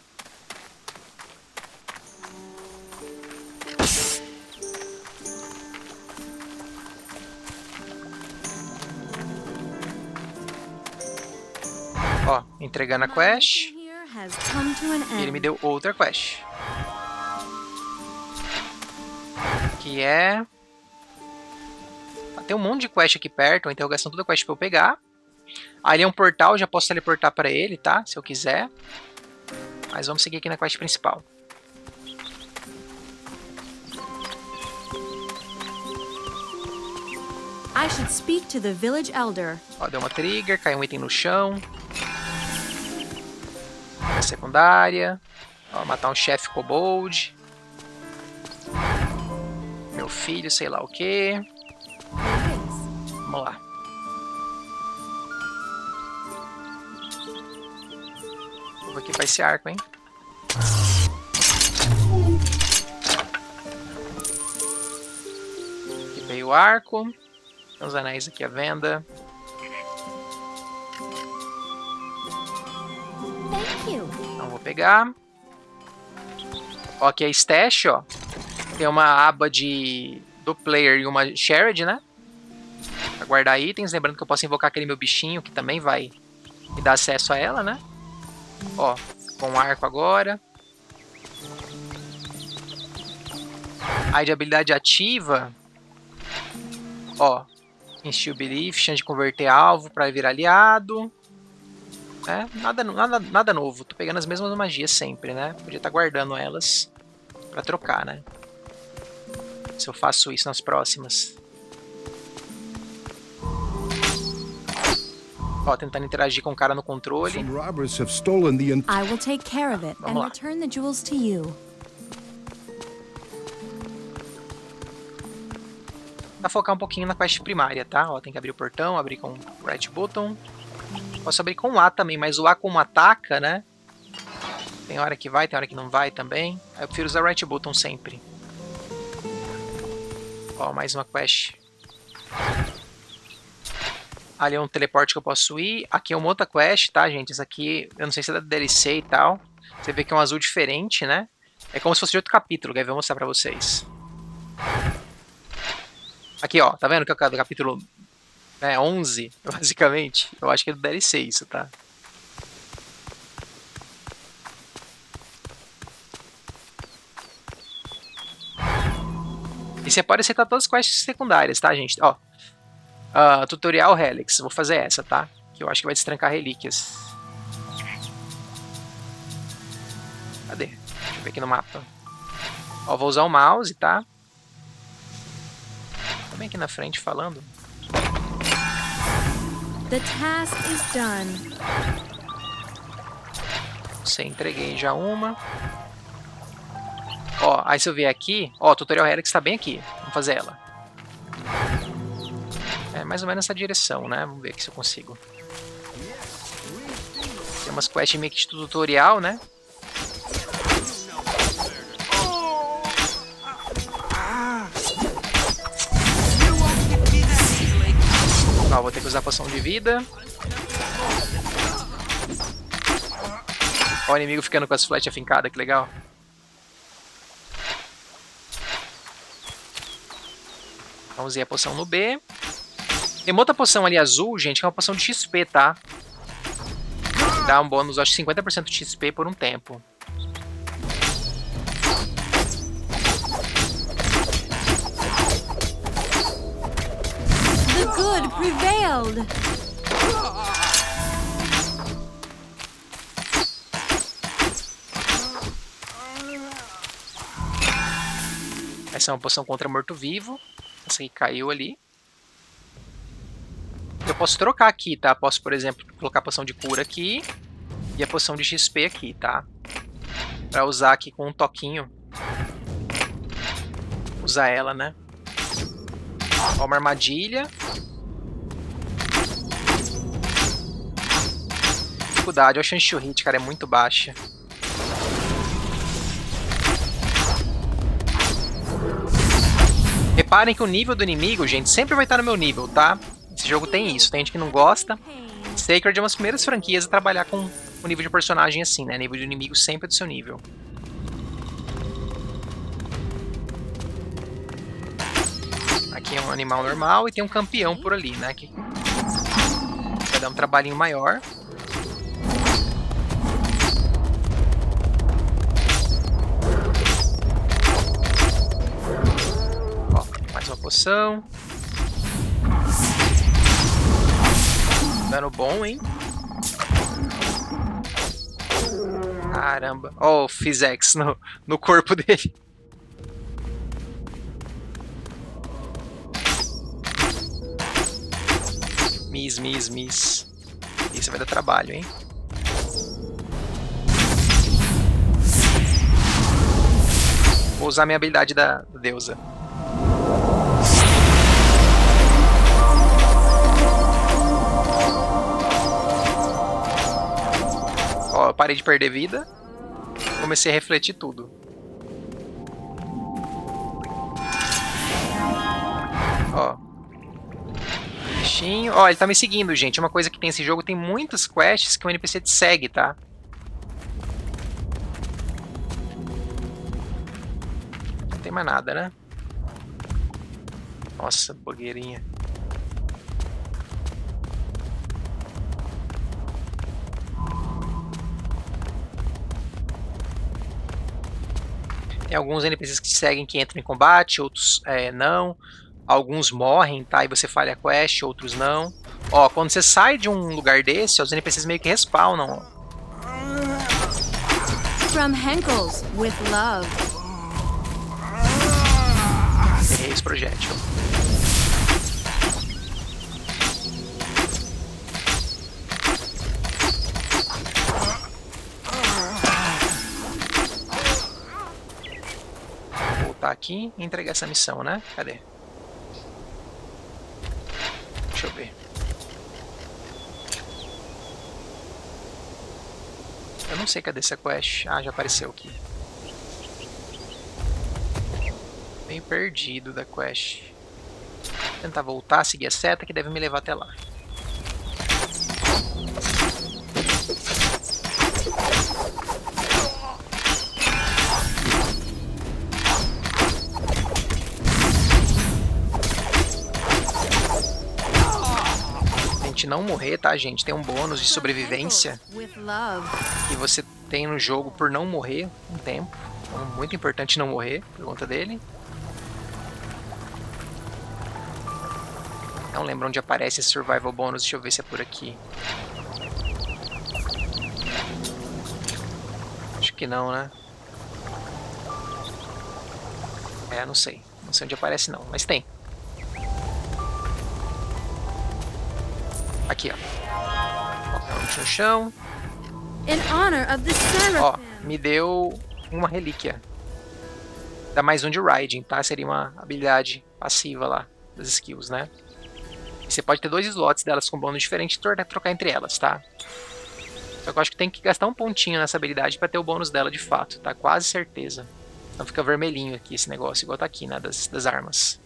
Ó, entregando a quest. here has come to an E ele me end. deu outra quest. Que é... Tem um monte de quest aqui perto, uma interrogação toda quest pra eu pegar. Ali é um portal, já posso teleportar pra ele, tá? Se eu quiser. Mas vamos seguir aqui na quest principal. I should speak to the village elder. Ó, deu uma trigger, caiu um item no chão. A secundária. Ó, matar um chefe kobold. Meu filho, sei lá o que. Vamos lá. Vou aqui pra esse arco, hein? Aqui veio o arco. Tem os anéis aqui à venda. Thank you. Não vou pegar. Ó, aqui é stash, ó. Tem uma aba do player e uma shared, né? Pra guardar itens. Lembrando que eu posso invocar aquele meu bichinho que também vai me dar acesso a ela, né? Ó, com arco agora. Aí de habilidade ativa. Ó, Instill Belief, chance de converter alvo para virar aliado. É, nada novo. Tô pegando as mesmas magias sempre, né? Podia estar guardando elas pra trocar, né? Se eu faço isso nas próximas. Ó, tentando interagir com o cara no controle. Some robbers have stolen the I will take care of it and Vamos lá. return the jewels to you. Pra focar um pouquinho na quest primária, tá? Ó, tem que abrir o portão, abrir com o right button. Posso abrir com o A também, mas o A como ataca, né? Tem hora que vai, tem hora que não vai também. Aí eu prefiro usar o right button sempre. Ó, mais uma quest. Ali é um teleporte que eu posso ir. Aqui é uma outra quest, tá, gente? Essa aqui, eu não sei se é da DLC e tal. Você vê que é um azul diferente, né? É como se fosse de outro capítulo, que eu vou mostrar pra vocês. Aqui, ó, tá vendo que é do capítulo 11, basicamente? Eu acho que é do DLC isso, tá? E você pode aceitar todas as quests secundárias, tá, gente? Ó, tutorial Helix, vou fazer essa, tá? Que eu acho que vai destrancar relíquias. Cadê? Deixa eu ver aqui no mapa. Ó, vou usar o mouse, tá? Tá bem aqui na frente falando. The task is done. Você entreguei já uma. Ó, aí se eu vier aqui, ó, o tutorial Helix tá bem aqui. Vamos fazer ela. É mais ou menos essa direção, né? Vamos ver aqui se eu consigo. Tem umas quests meio que de tutorial, né? Ó, vou ter que usar a poção de vida. Ó, o inimigo ficando com as flechas fincadas, que legal. Então usei a poção no B. Tem uma outra poção ali azul, gente, que é uma poção de XP, tá? Dá um bônus, acho que 50% de XP por um tempo. The good prevailed. Essa é uma poção contra morto-vivo. Essa aqui caiu ali. Eu posso trocar aqui, tá? Posso, por exemplo, colocar a poção de cura aqui e a poção de XP aqui, tá? Pra usar aqui com um toquinho. Usar ela, né? Ó, uma armadilha. Dificuldade. Ó, a chance de hit, cara, é muito baixa. Reparem que o nível do inimigo, gente, sempre vai estar no meu nível, tá? Esse jogo tem isso, tem gente que não gosta. Sacred é uma das primeiras franquias a trabalhar com o nível de personagem assim, né? Nível de inimigo sempre é do seu nível. Aqui é um animal normal e tem um campeão por ali, né? Que vai dar um trabalhinho maior. Ó, mais uma poção. Dano bom, hein? Caramba. Ó, o Physex no corpo dele. Miss. Isso vai dar trabalho, hein? Vou usar minha habilidade da deusa. Ó, eu parei de perder vida. Comecei a refletir tudo. Ó. Bichinho. Ó, ele tá me seguindo, gente. Uma coisa que tem nesse jogo, tem muitas quests que o NPC te segue, tá? Não tem mais nada, né? Nossa, blogueirinha. Tem alguns NPCs que te seguem que entram em combate, outros não. Alguns morrem, tá? E você falha a quest, outros não. Ó, quando você sai de um lugar desse, os NPCs meio que respawnam. From Henkels, with love. Errei esse projétil. Vou voltar aqui e entregar essa missão, né? Cadê? Deixa eu ver. Eu não sei cadê essa quest. Ah, já apareceu aqui. Bem perdido da quest. Vou tentar voltar, seguir a seta que deve me levar até lá. Tente não morrer, tá, gente? Tem um bônus de sobrevivência With love. que você tem no jogo por não morrer um tempo. Então, muito importante não morrer por conta dele. Não lembro onde aparece esse survival bônus. Deixa eu ver se é por aqui. Acho que não, né? É, não sei. Não sei onde aparece não, mas tem. Aqui, ó. Colocar no chão. In honor of the Seraphim. Ó, me deu uma relíquia. Dá mais um de Riding, tá? Seria uma habilidade passiva lá das skills, né? E você pode ter 2 slots delas com bônus diferente e trocar entre elas, tá? Só que eu acho que tem que gastar um pontinho nessa habilidade pra ter o bônus dela de fato, tá? Quase certeza. Então fica vermelhinho aqui esse negócio, igual tá aqui, né? Das armas.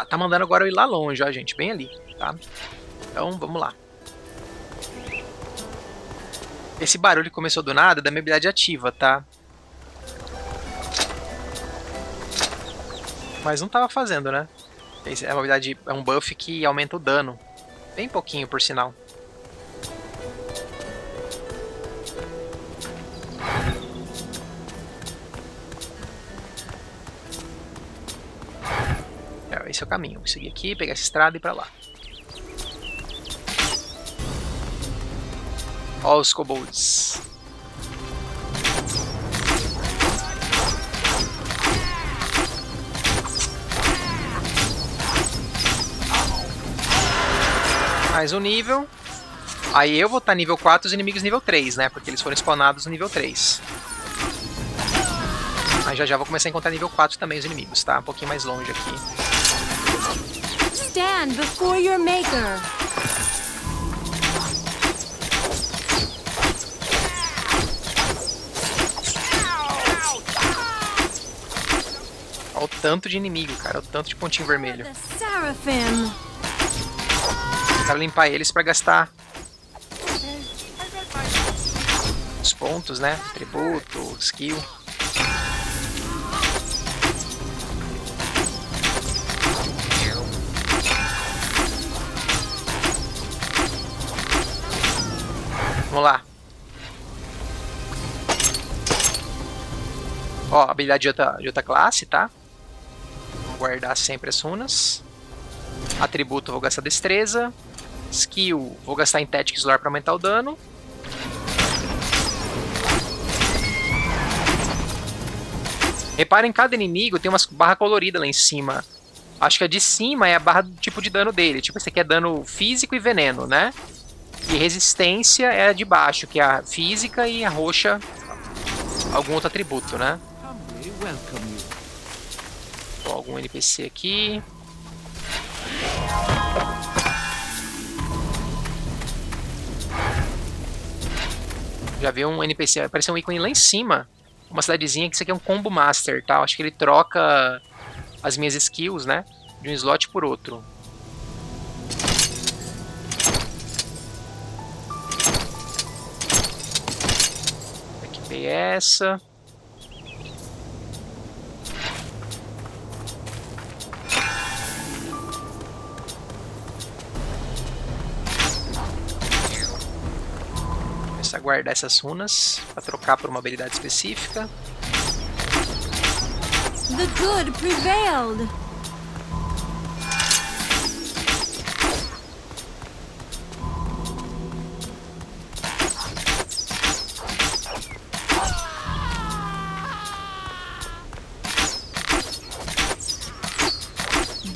Tá mandando agora eu ir lá longe, ó, gente. Bem ali, tá? Então, vamos lá. Esse barulho que começou do nada é da minha habilidade ativa, tá? Mas não tava fazendo, né? É uma habilidade, é um buff que aumenta o dano. Bem pouquinho, por sinal. Esse é o caminho. Vou seguir aqui, pegar essa estrada e ir pra lá. Ó os kobolds. Mais um nível. Aí eu vou estar nível 4 e os inimigos nível 3, né? Porque eles foram spawnados no nível 3. Mas já vou começar a encontrar nível 4 também os inimigos, tá? Um pouquinho mais longe aqui. Stand before your maker. Olha o tanto de inimigo, cara. O tanto de pontinho vermelho. The Seraphim. Quero limpar eles pra gastar os pontos, né? Tributo, skill. Vamos lá. Ó, habilidade de outra classe, tá? Vou guardar sempre as runas. Atributo, vou gastar destreza. Skill, vou gastar em Tactics Lore para aumentar o dano. Reparem, cada inimigo tem uma barra colorida lá em cima. Acho que a de cima é a barra do tipo de dano dele. Tipo, esse aqui é dano físico e veneno, né? E resistência é a de baixo, que é a física, e a roxa, algum outro atributo, né? Ó, algum NPC aqui. Já vi um NPC, apareceu um ícone lá em cima. Uma cidadezinha que isso aqui é um Combo Master, tá? Acho que ele troca as minhas skills, né? De um slot por outro. Equipei essa. Começar a guardar essas runas para trocar por uma habilidade específica. The good prevailed.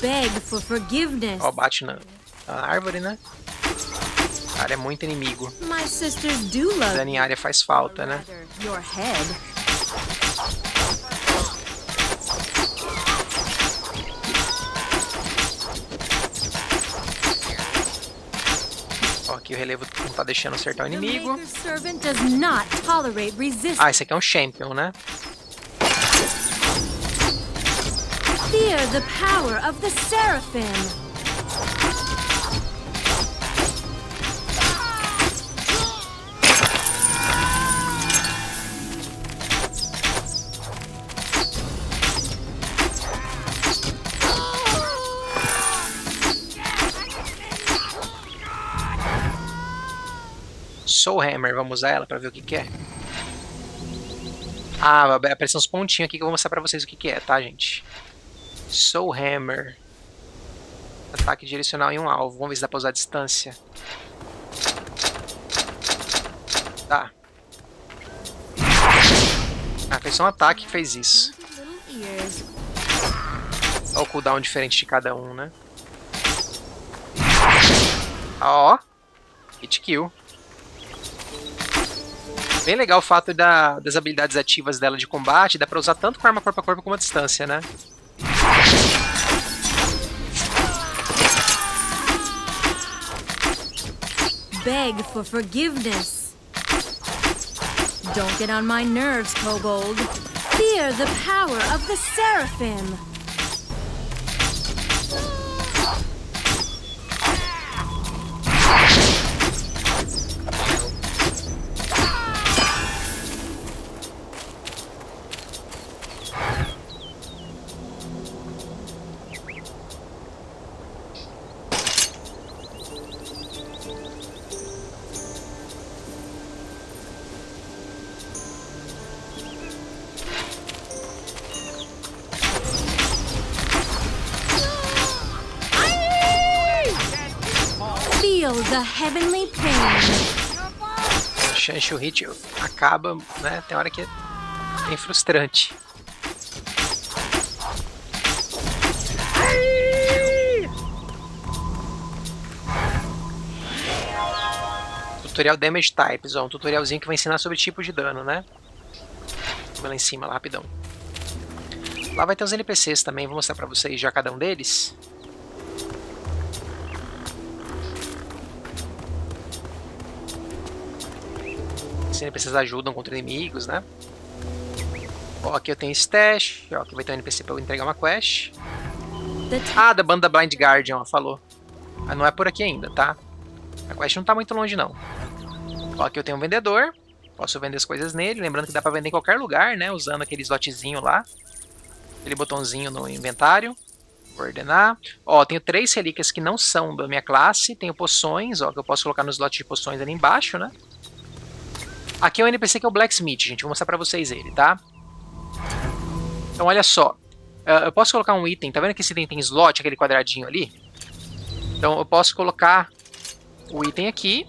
Beg for forgiveness. Ó, bate na árvore, né? Cara, é muito inimigo. My sisters do love Dano em área faz falta, né? your head. relevo não tá deixando acertar o The inimigo. Maker's servant does not tolerate resistance. Ah, esse aqui é um champion, né? Fear the power of the Seraphim. Soul Hammer, vamos usar ela pra ver o que é. Ah, vai aparecer uns pontinhos aqui que eu vou mostrar pra vocês o que é, tá, gente? Soul Hammer. Ataque direcional em um alvo. Vamos ver se dá pra usar a distância. Tá. Ah, fez só um ataque que fez isso. Little ears. Olha o cooldown diferente de cada um, né? Ó. Hit kill. Bem legal o fato das habilidades ativas dela de combate. Dá pra usar tanto com arma corpo a corpo como a distância, né? Beg for forgiveness. Don't get on my nerves, Kobold. Fear the power of the Seraphim. Feel the heavenly pain. Shanshu Hit acaba, né? Tem hora que é bem frustrante. Tutorial Damage Types, ó, um tutorialzinho que vai ensinar sobre tipo de dano, né? Vamos lá em cima, lá, rapidão. Lá vai ter os NPCs também, vou mostrar pra vocês já cada um deles. Os NPCs ajudam contra inimigos, né? Ó, aqui eu tenho Stash, ó, aqui vai ter um NPC pra eu entregar uma quest. Ah, da banda Blind Guardian, ó, falou. Mas não é por aqui ainda, tá? A quest não tá muito longe, não. Ó, aqui eu tenho um vendedor. Posso vender as coisas nele. Lembrando que dá pra vender em qualquer lugar, né? Usando aquele slotzinho lá. Aquele botãozinho no inventário. Ordenar. Ó, tenho 3 relíquias que não são da minha classe. Tenho poções, ó, que eu posso colocar no slot de poções ali embaixo, né? Aqui é um NPC que é o Blacksmith, gente. Vou mostrar pra vocês ele, tá? Então, olha só. Eu posso colocar um item. Tá vendo que esse item tem slot, aquele quadradinho ali? Então, eu posso colocar o item aqui.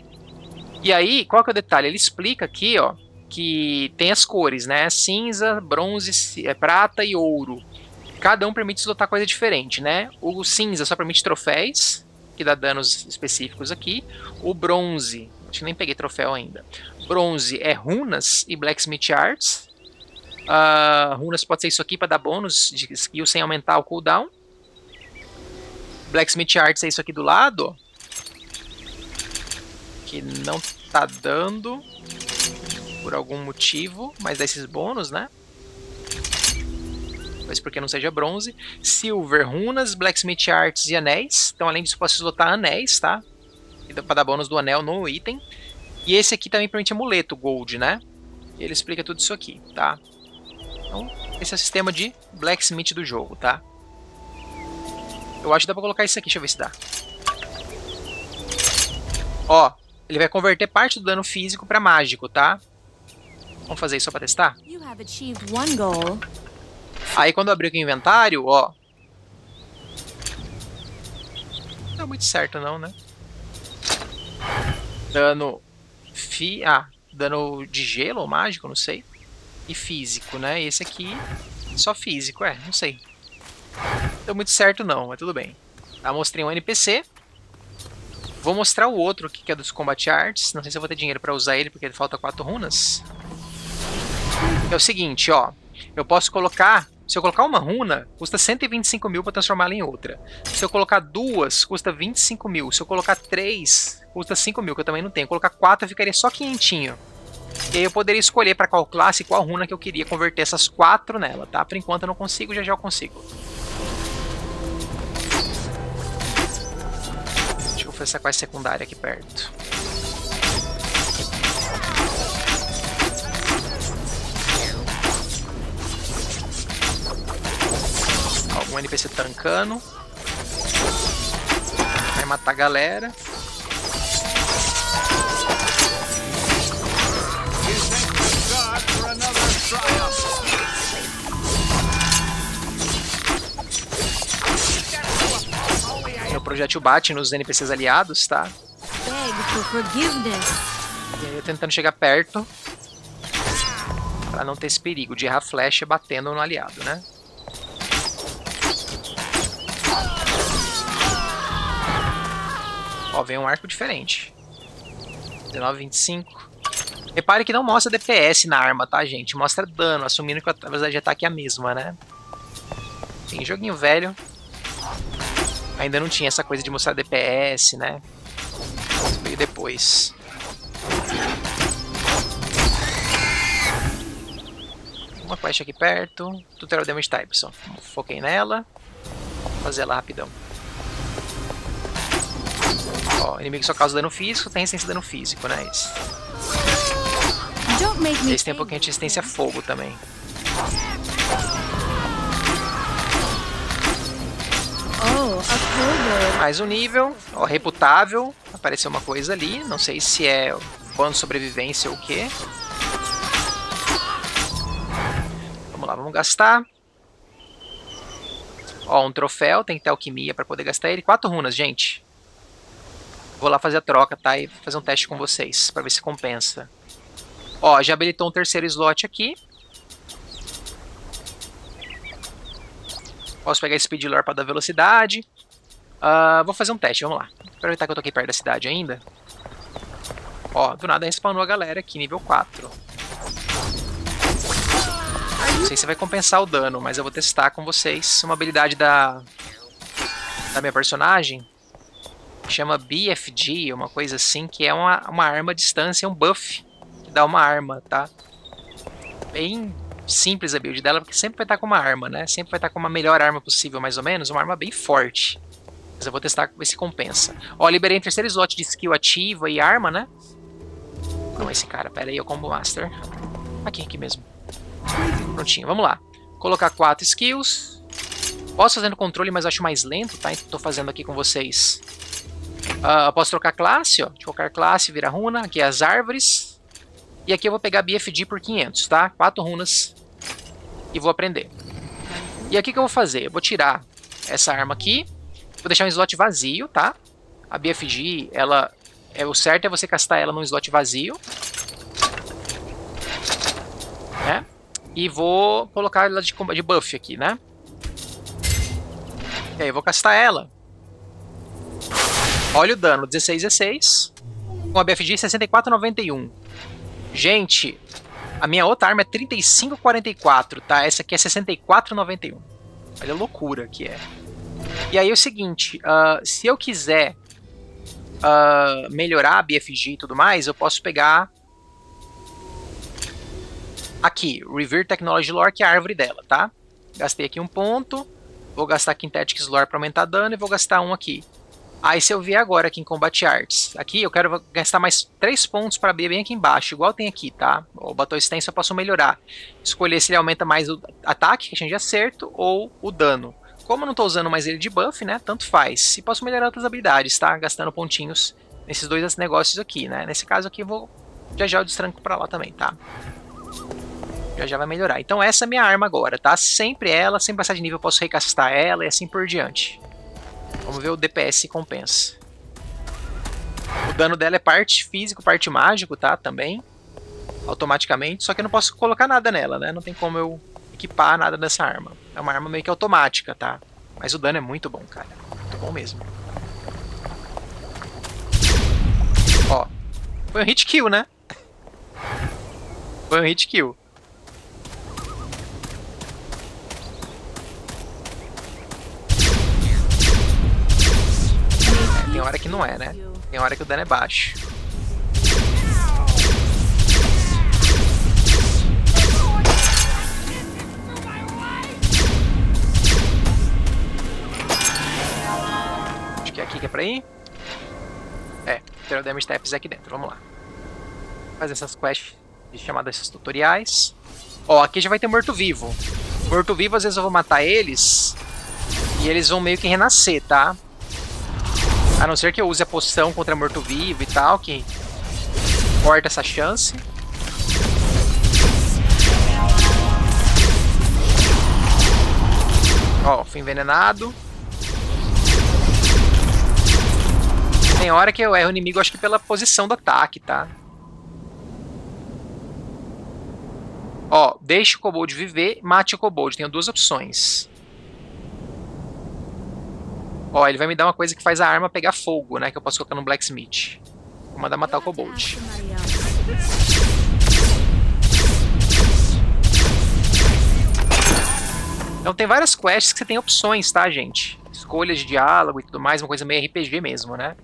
E aí, qual que é o detalhe? Ele explica aqui, ó, que tem as cores, né? Cinza, bronze, prata e ouro. Cada um permite slotar coisa diferente, né? O cinza só permite troféus, que dá danos específicos aqui. O bronze, acho que nem peguei troféu ainda. Bronze é runas e Blacksmith Arts. Runas pode ser isso aqui para dar bônus de skill sem aumentar o cooldown. Blacksmith Arts é isso aqui do lado, ó. Que não tá dando por algum motivo, mas dá esses bônus, né? Talvez porque não seja bronze. Silver, runas, Blacksmith Arts e anéis. Então, além disso, posso slotar anéis, tá? Para dar bônus do anel no item. E esse aqui também permite amuleto, gold, né? E ele explica tudo isso aqui, tá? Então, esse é o sistema de Blacksmith do jogo, tá? Eu acho que dá pra colocar isso aqui, deixa eu ver se dá. Ó, ele vai converter parte do dano físico para mágico, tá? Vamos fazer isso só pra testar? You have achieved one goal. Aí quando eu abrir aqui o inventário, ó. Não deu muito certo não, né? Dano... dano de gelo ou mágico, não sei. E físico, né? Esse aqui, só físico, não sei. Não deu muito certo não, mas tudo bem. Tá, mostrei um NPC. Vou mostrar o outro aqui, que é dos Combat Arts. Não sei se eu vou ter dinheiro pra usar ele, porque falta 4 runas. É o seguinte, ó. Eu posso colocar Se eu colocar uma runa, custa 125 mil para transformá-la em outra. Se eu colocar 2, custa 25 mil. Se eu colocar 3, custa 5 mil, que eu também não tenho. Se eu colocar 4, ficaria só 500. E aí eu poderia escolher para qual classe, qual runa que eu queria converter essas 4 nela, tá? Por enquanto eu não consigo, já eu consigo. Deixa eu fazer essa quest secundária aqui perto. Algum NPC tancando. Vai matar a galera. Meu projétil bate nos NPCs aliados, tá? Beg for forgiveness. E aí eu tentando chegar perto pra não ter esse perigo de errar flecha batendo no aliado, né? Ó, vem um arco diferente. 19, 25. Repare que não mostra DPS na arma, tá, gente? Mostra dano, assumindo que a velocidade de ataque é a mesma, né? Tem joguinho velho. Ainda não tinha essa coisa de mostrar DPS, né? Veio depois. Uma quest aqui perto. Tutorial Damage Types, ó. Foquei nela. Vou fazer ela rapidão. Ó, inimigo só causa dano físico, tem resistência a dano físico, né? Esse tem um pouquinho de resistência a fogo também. Oh, a kobold. Mais um nível, ó, reputável. Apareceu uma coisa ali, não sei se é bônus de sobrevivência ou o que. Vamos lá, vamos gastar. Ó, um troféu, tem que ter alquimia para poder gastar ele. 4 runas, gente. Vou lá fazer a troca, tá? E fazer um teste com vocês, para ver se compensa. Ó, já habilitou um terceiro slot aqui. Posso pegar Speed Lore para dar velocidade. Vou fazer um teste, vamos lá. Aproveitar que eu tô aqui perto da cidade ainda. Ó, do nada respawnou a galera aqui, nível 4. Não sei se vai compensar o dano, mas eu vou testar com vocês uma habilidade da minha personagem. Chama BFG, uma coisa assim, que é uma arma à distância, um buff que dá uma arma, tá? Bem simples a build dela, porque sempre vai estar com uma arma, né? Sempre vai estar com uma melhor arma possível, mais ou menos, uma arma bem forte. Mas eu vou testar pra ver se compensa. Ó, liberei o terceiro slot de skill ativa e arma, né? Não, esse cara, pera aí, é o Combo Master. Aqui mesmo. Prontinho, vamos lá. Colocar 4 skills. Posso fazer no controle, mas eu acho mais lento, tá? Então tô fazendo aqui com vocês. Posso trocar classe, ó. De qualquer classe, vira runa. Aqui é as árvores. E aqui eu vou pegar BFG por 500, tá? 4 runas. E vou aprender. E aqui o que eu vou fazer? Eu vou tirar essa arma aqui. Vou deixar um slot vazio, tá? A BFG, o certo é você castar ela num slot vazio. Né? E vou colocar ela de buff aqui, né? E aí eu vou castar ela. Olha o dano, 16. Com a BFG 64,91. Gente, a minha outra arma é 35,44, tá? Essa aqui é 64,91. Olha a loucura que é. E aí é o seguinte, se eu quiser melhorar a BFG e tudo mais, eu posso pegar aqui, Revere Technology Lore, que é a árvore dela, tá? Gastei aqui um ponto, vou gastar Kinetics Lore para aumentar dano e vou gastar um aqui. Aí se eu vier agora aqui em Combat Arts, aqui eu quero gastar mais 3 pontos para B bem aqui embaixo, igual tem aqui, tá? O Battle Stance eu posso melhorar. Escolher se ele aumenta mais o ataque, questão de acerto, ou o dano. Como eu não estou usando mais ele de buff, né? Tanto faz. E posso melhorar outras habilidades, tá? Gastando pontinhos nesses dois negócios aqui, né? Nesse caso aqui eu vou... Já eu destranco para lá também, tá? Já vai melhorar. Então essa é a minha arma agora, tá? Sempre ela, sem passar de nível eu posso recastar ela e assim por diante. Vamos ver o DPS se compensa. O dano dela é parte físico, parte mágico, tá? Também. Automaticamente. Só que eu não posso colocar nada nela, né? Não tem como eu equipar nada dessa arma. É uma arma meio que automática, tá? Mas o dano é muito bom, cara. Muito bom mesmo. Ó. Foi um hit kill, né? Foi um hit kill. hora que não é, né? Tem hora que o dano é baixo. Acho que é aqui que é pra ir. É, ter o Damage Steps aqui dentro, vamos lá. Fazer essas quests chamadas esses tutoriais. Ó, aqui já vai ter morto-vivo. Morto-vivo, às vezes eu vou matar eles e eles vão meio que renascer, tá? A não ser que eu use a poção contra morto-vivo e tal, que corta essa chance. Ó, fui envenenado. Tem hora que eu erro o inimigo, acho que pela posição do ataque, tá? Ó, deixe o kobold viver, mate o kobold. Tenho duas opções. Ó, ele vai me dar uma coisa que faz a arma pegar fogo, né? Que eu posso colocar no blacksmith. Vou mandar matar o kobold. Então tem várias quests que você tem opções, tá, gente? Escolhas de diálogo e tudo mais, uma coisa meio RPG mesmo, né?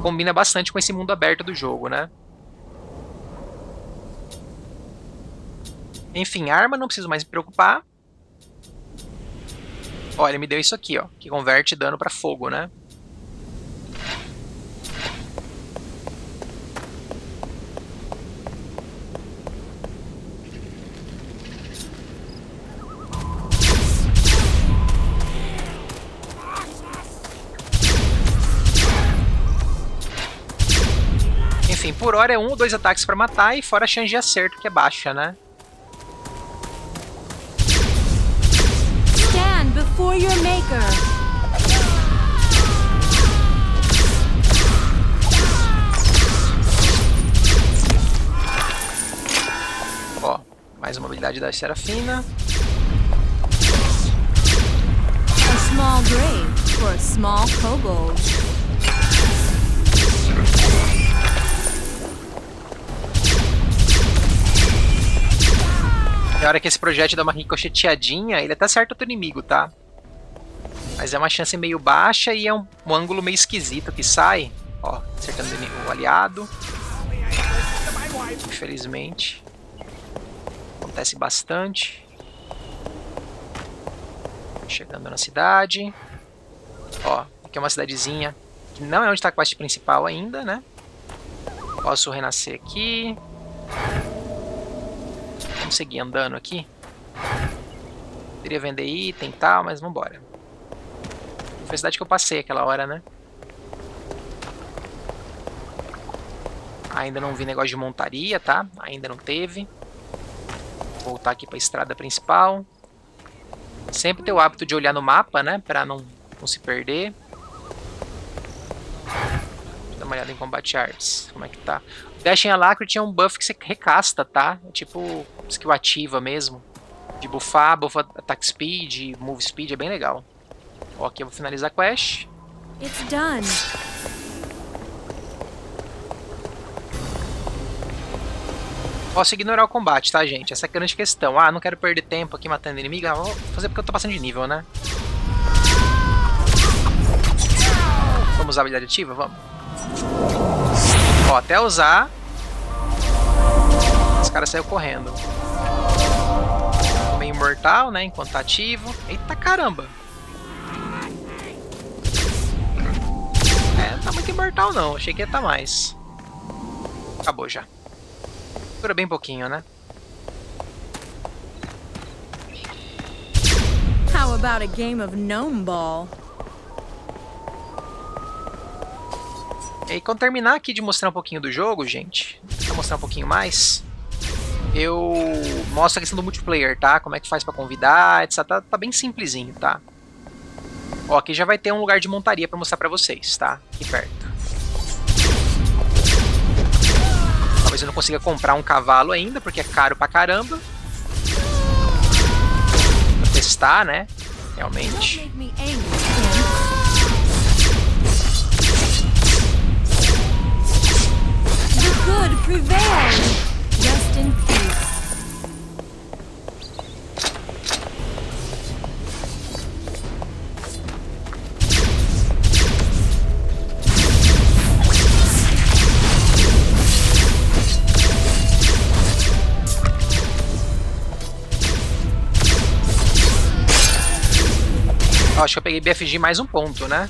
Combina bastante com esse mundo aberto do jogo, né? Enfim, arma, não preciso mais me preocupar. Ó, ele me deu isso aqui, ó, que converte dano pra fogo, né? Enfim, por hora é 1 ou 2 ataques pra matar e fora a chance de acerto, que é baixa, né? Before your maker. Ó, mais uma habilidade da Serafina. A small grave for a small kobold. Na hora que esse projétil dá uma ricocheteadinha, ele até acerta outro inimigo, tá? Mas é uma chance meio baixa e é um ângulo meio esquisito que sai. Ó, acertando o aliado. Infelizmente. Acontece bastante. Chegando na cidade. Ó, aqui é uma cidadezinha que não é onde está a quest principal ainda, né? Posso renascer aqui. Vamos seguir andando aqui. Poderia vender item e tal, mas vambora. Foi a cidade que eu passei aquela hora, né? Ainda não vi negócio de montaria, tá? Ainda não teve. Vou voltar aqui pra estrada principal. Sempre ter o hábito de olhar no mapa, né? Pra não se perder. Deixa eu dar uma olhada em Combat Arts. Como é que tá? O Dashing Alacrity é um buff que você recasta, tá? É tipo skill ativa mesmo. De buffar, buffa attack speed, move speed, é bem legal. Ó, aqui eu vou finalizar a quest. It's done. Posso ignorar o combate, tá, gente? Essa é a grande questão. Ah, não quero perder tempo aqui matando inimigo. Ah, vou fazer porque eu tô passando de nível, né? Vamos usar a habilidade ativa? Vamos. Ó, até usar... Esse cara saiu correndo. Meio imortal, né? Enquanto tá ativo. Eita caramba! É, não tá muito imortal não. Achei que ia estar mais. Acabou já. Dura bem pouquinho, né? How about a game of gnome ball? E aí, quando terminar aqui de mostrar um pouquinho do jogo, gente, vou mostrar um pouquinho mais, eu mostro a questão do multiplayer, tá? Como é que faz pra convidar, etc. Tá bem simplesinho, tá? Ó, aqui já vai ter um lugar de montaria pra mostrar pra vocês, tá? Aqui perto. Talvez eu não consiga comprar um cavalo ainda, porque é caro pra caramba. Vou testar, né? Realmente. Make me angry, the good prevails. Rest in peace. Ó, acho que eu peguei BFG mais um ponto, né?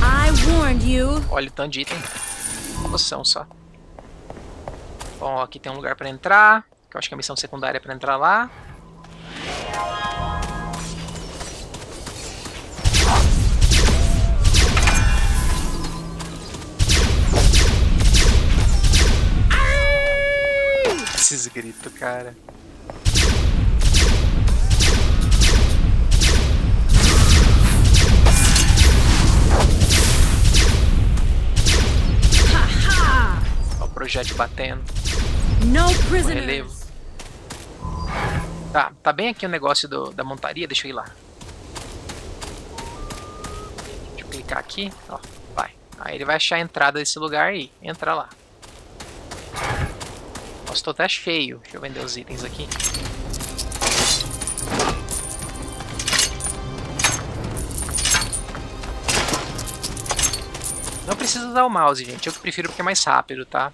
I warned you. Olha o tanto de item. Uma poção só. Bom, aqui tem um lugar pra entrar. Que eu acho que a missão secundária é pra entrar lá. Esses gritos, cara. Ó o projétil batendo. No O prisoners. relevo. Tá bem aqui o negócio da montaria. Deixa eu ir lá. Deixa eu clicar aqui. Ó, vai. Aí ele vai achar a entrada desse lugar e entra lá. Nossa, tô até cheio. Deixa eu vender os itens aqui. Não precisa usar o mouse, gente. Eu que prefiro porque é mais rápido, tá?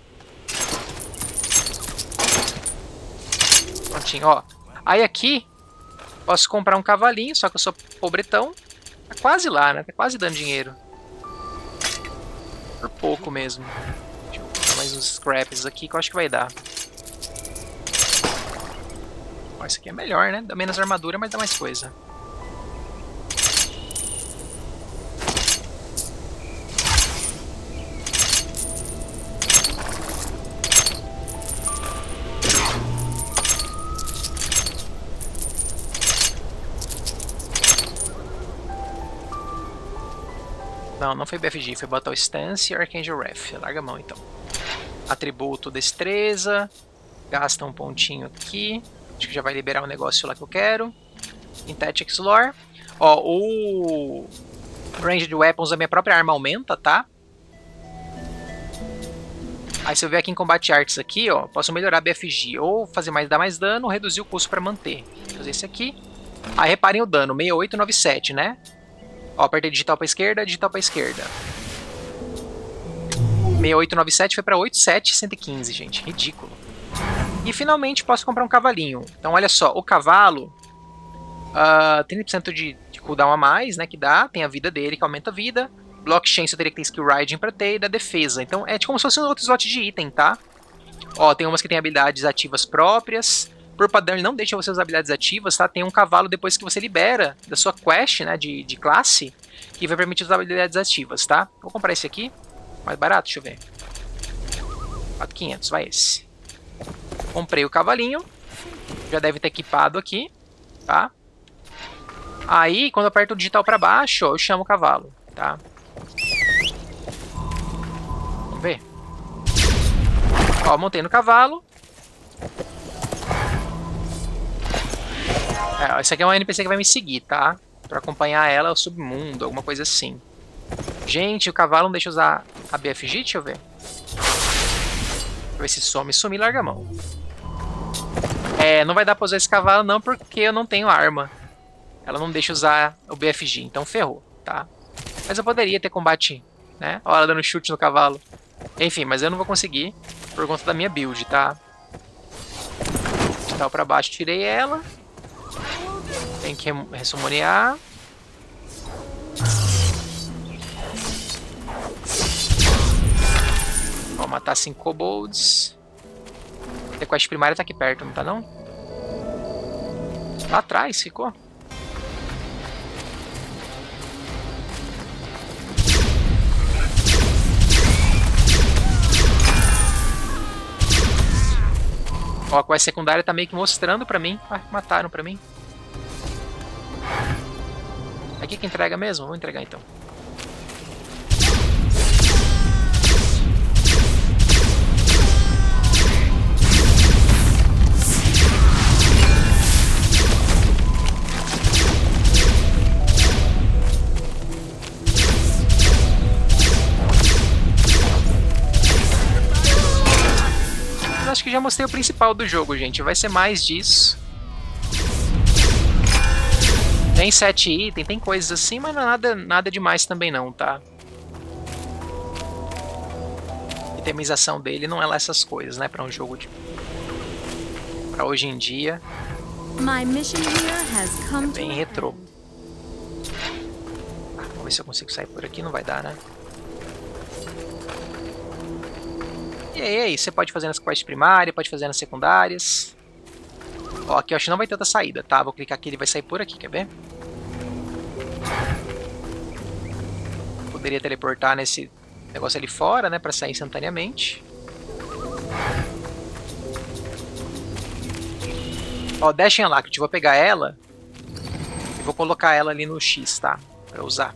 Prontinho, ó. Aí aqui, posso comprar um cavalinho, só que eu sou pobretão. Tá quase lá, né? Tá quase dando dinheiro. Por pouco mesmo. Deixa eu botar mais uns scraps aqui que eu acho que vai dar. Ó, esse aqui é melhor, né? Dá menos armadura, mas dá mais coisa. Não foi BFG, foi Battle Stance e Archangel Wrath. Larga a mão então. Atributo Destreza. Gasta um pontinho aqui. Acho que já vai liberar o negócio lá que eu quero. Synthetics Lore. Ó, o Ranged Weapons da minha própria arma aumenta, tá? Aí se eu ver aqui em Combat Arts aqui, ó, posso melhorar a BFG. Ou fazer dar mais dano, ou reduzir o custo para manter. Vou fazer esse aqui. Aí reparem o dano, 6897, né? Ó, apertei digital pra esquerda, digital pra esquerda. 6897 foi pra 8715, gente. Ridículo. E finalmente posso comprar um cavalinho. Então olha só, o cavalo... 30% de cooldown a mais, né, que dá. Tem a vida dele, que aumenta a vida. Blockchain só teria que ter skill riding pra ter. E da defesa. Então é como se fosse um outro slot de item, tá? Ó, tem umas que tem habilidades ativas próprias. Por padrão, ele não deixa você usar habilidades ativas, tá? Tem um cavalo depois que você libera da sua quest, né, de classe, que vai permitir usar habilidades ativas, tá? Vou comprar esse aqui, mais barato, deixa eu ver. 4.500, vai esse. Comprei o cavalinho, já deve ter equipado aqui, tá? Aí, quando eu aperto o digital pra baixo, ó, eu chamo o cavalo, tá? Vamos ver. Ó, montei no cavalo. Esse aqui é uma NPC que vai me seguir, tá? Pra acompanhar ela ao submundo, alguma coisa assim. Gente, o cavalo não deixa usar a BFG? Deixa eu ver. Deixa eu ver se some. Sumir, larga a mão. Não vai dar pra usar esse cavalo não, porque eu não tenho arma. Ela não deixa usar o BFG, então ferrou, tá? Mas eu poderia ter combate, né? Ó, ela dando chute no cavalo. Enfim, mas eu não vou conseguir por conta da minha build, tá? Digital pra baixo, tirei ela. Tem que ressummonear. Ó, matar 5 kobolds. A quest primária tá aqui perto, não tá não? Lá atrás ficou. Ó, a quest secundária tá meio que mostrando pra mim. Ah, mataram pra mim. Aqui que entrega mesmo? Vou entregar então. Eu acho que já mostrei o principal do jogo, gente. Vai ser mais disso. Tem 7 itens, tem coisas assim, mas não é nada demais também não, tá? itemização dele não é lá essas coisas, né? Pra um jogo de... pra hoje em dia. My mission here has come Bem to retrô. an end. Vamos ver se eu consigo sair por aqui. Não vai dar, né? E aí, você pode fazer nas quests primárias, pode fazer nas secundárias. Ó, aqui eu acho que não vai ter outra saída, tá? Vou clicar aqui, ele vai sair por aqui, quer ver? Poderia teleportar nesse negócio ali fora, né? Pra sair instantaneamente. Ó, Dashing Alacrity, vou pegar ela e vou colocar ela ali no X, tá? Pra usar.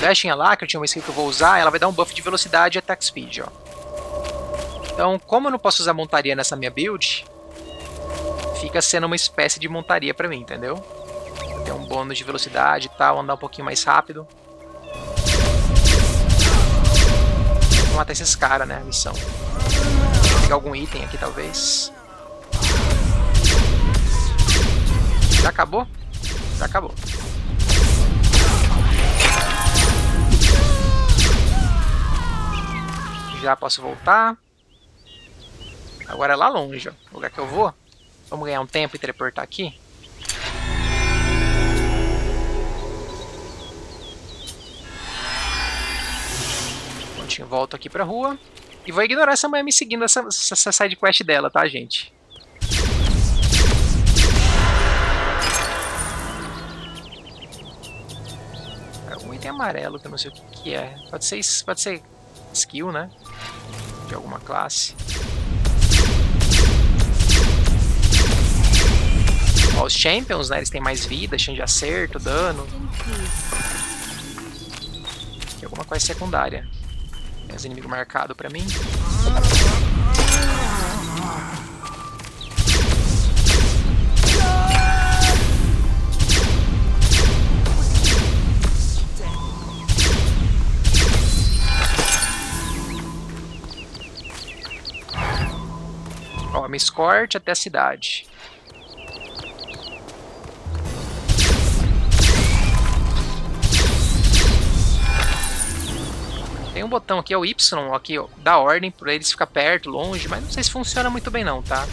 Dashing Alacrity é uma skill que eu vou usar, ela vai dar um buff de velocidade e attack speed, ó. Então, como eu não posso usar montaria nessa minha build, fica sendo uma espécie de montaria pra mim, entendeu? Tem um bônus de velocidade e tal, andar um pouquinho mais rápido. Vou matar esses caras, né, a missão. Vou pegar algum item aqui, talvez. Já acabou? Já acabou. Já posso voltar. Agora é lá longe, ó. O lugar que eu vou. Vamos ganhar um tempo e teleportar aqui. Pontinho, volto aqui pra rua. E vou ignorar essa mulher me seguindo, essa side quest dela, tá, gente? Um item amarelo que eu não sei o que é. Pode ser skill, né? De alguma classe. Ó, os Champions, né? Eles têm mais vida, chance de acerto, dano. Aqui alguma coisa secundária. Tem os inimigos marcados pra mim. Ó, me escorte até a cidade. Tem um botão aqui, é o Y, aqui, ó, dá ordem pra eles ficar perto, longe, mas não sei se funciona muito bem não, tá?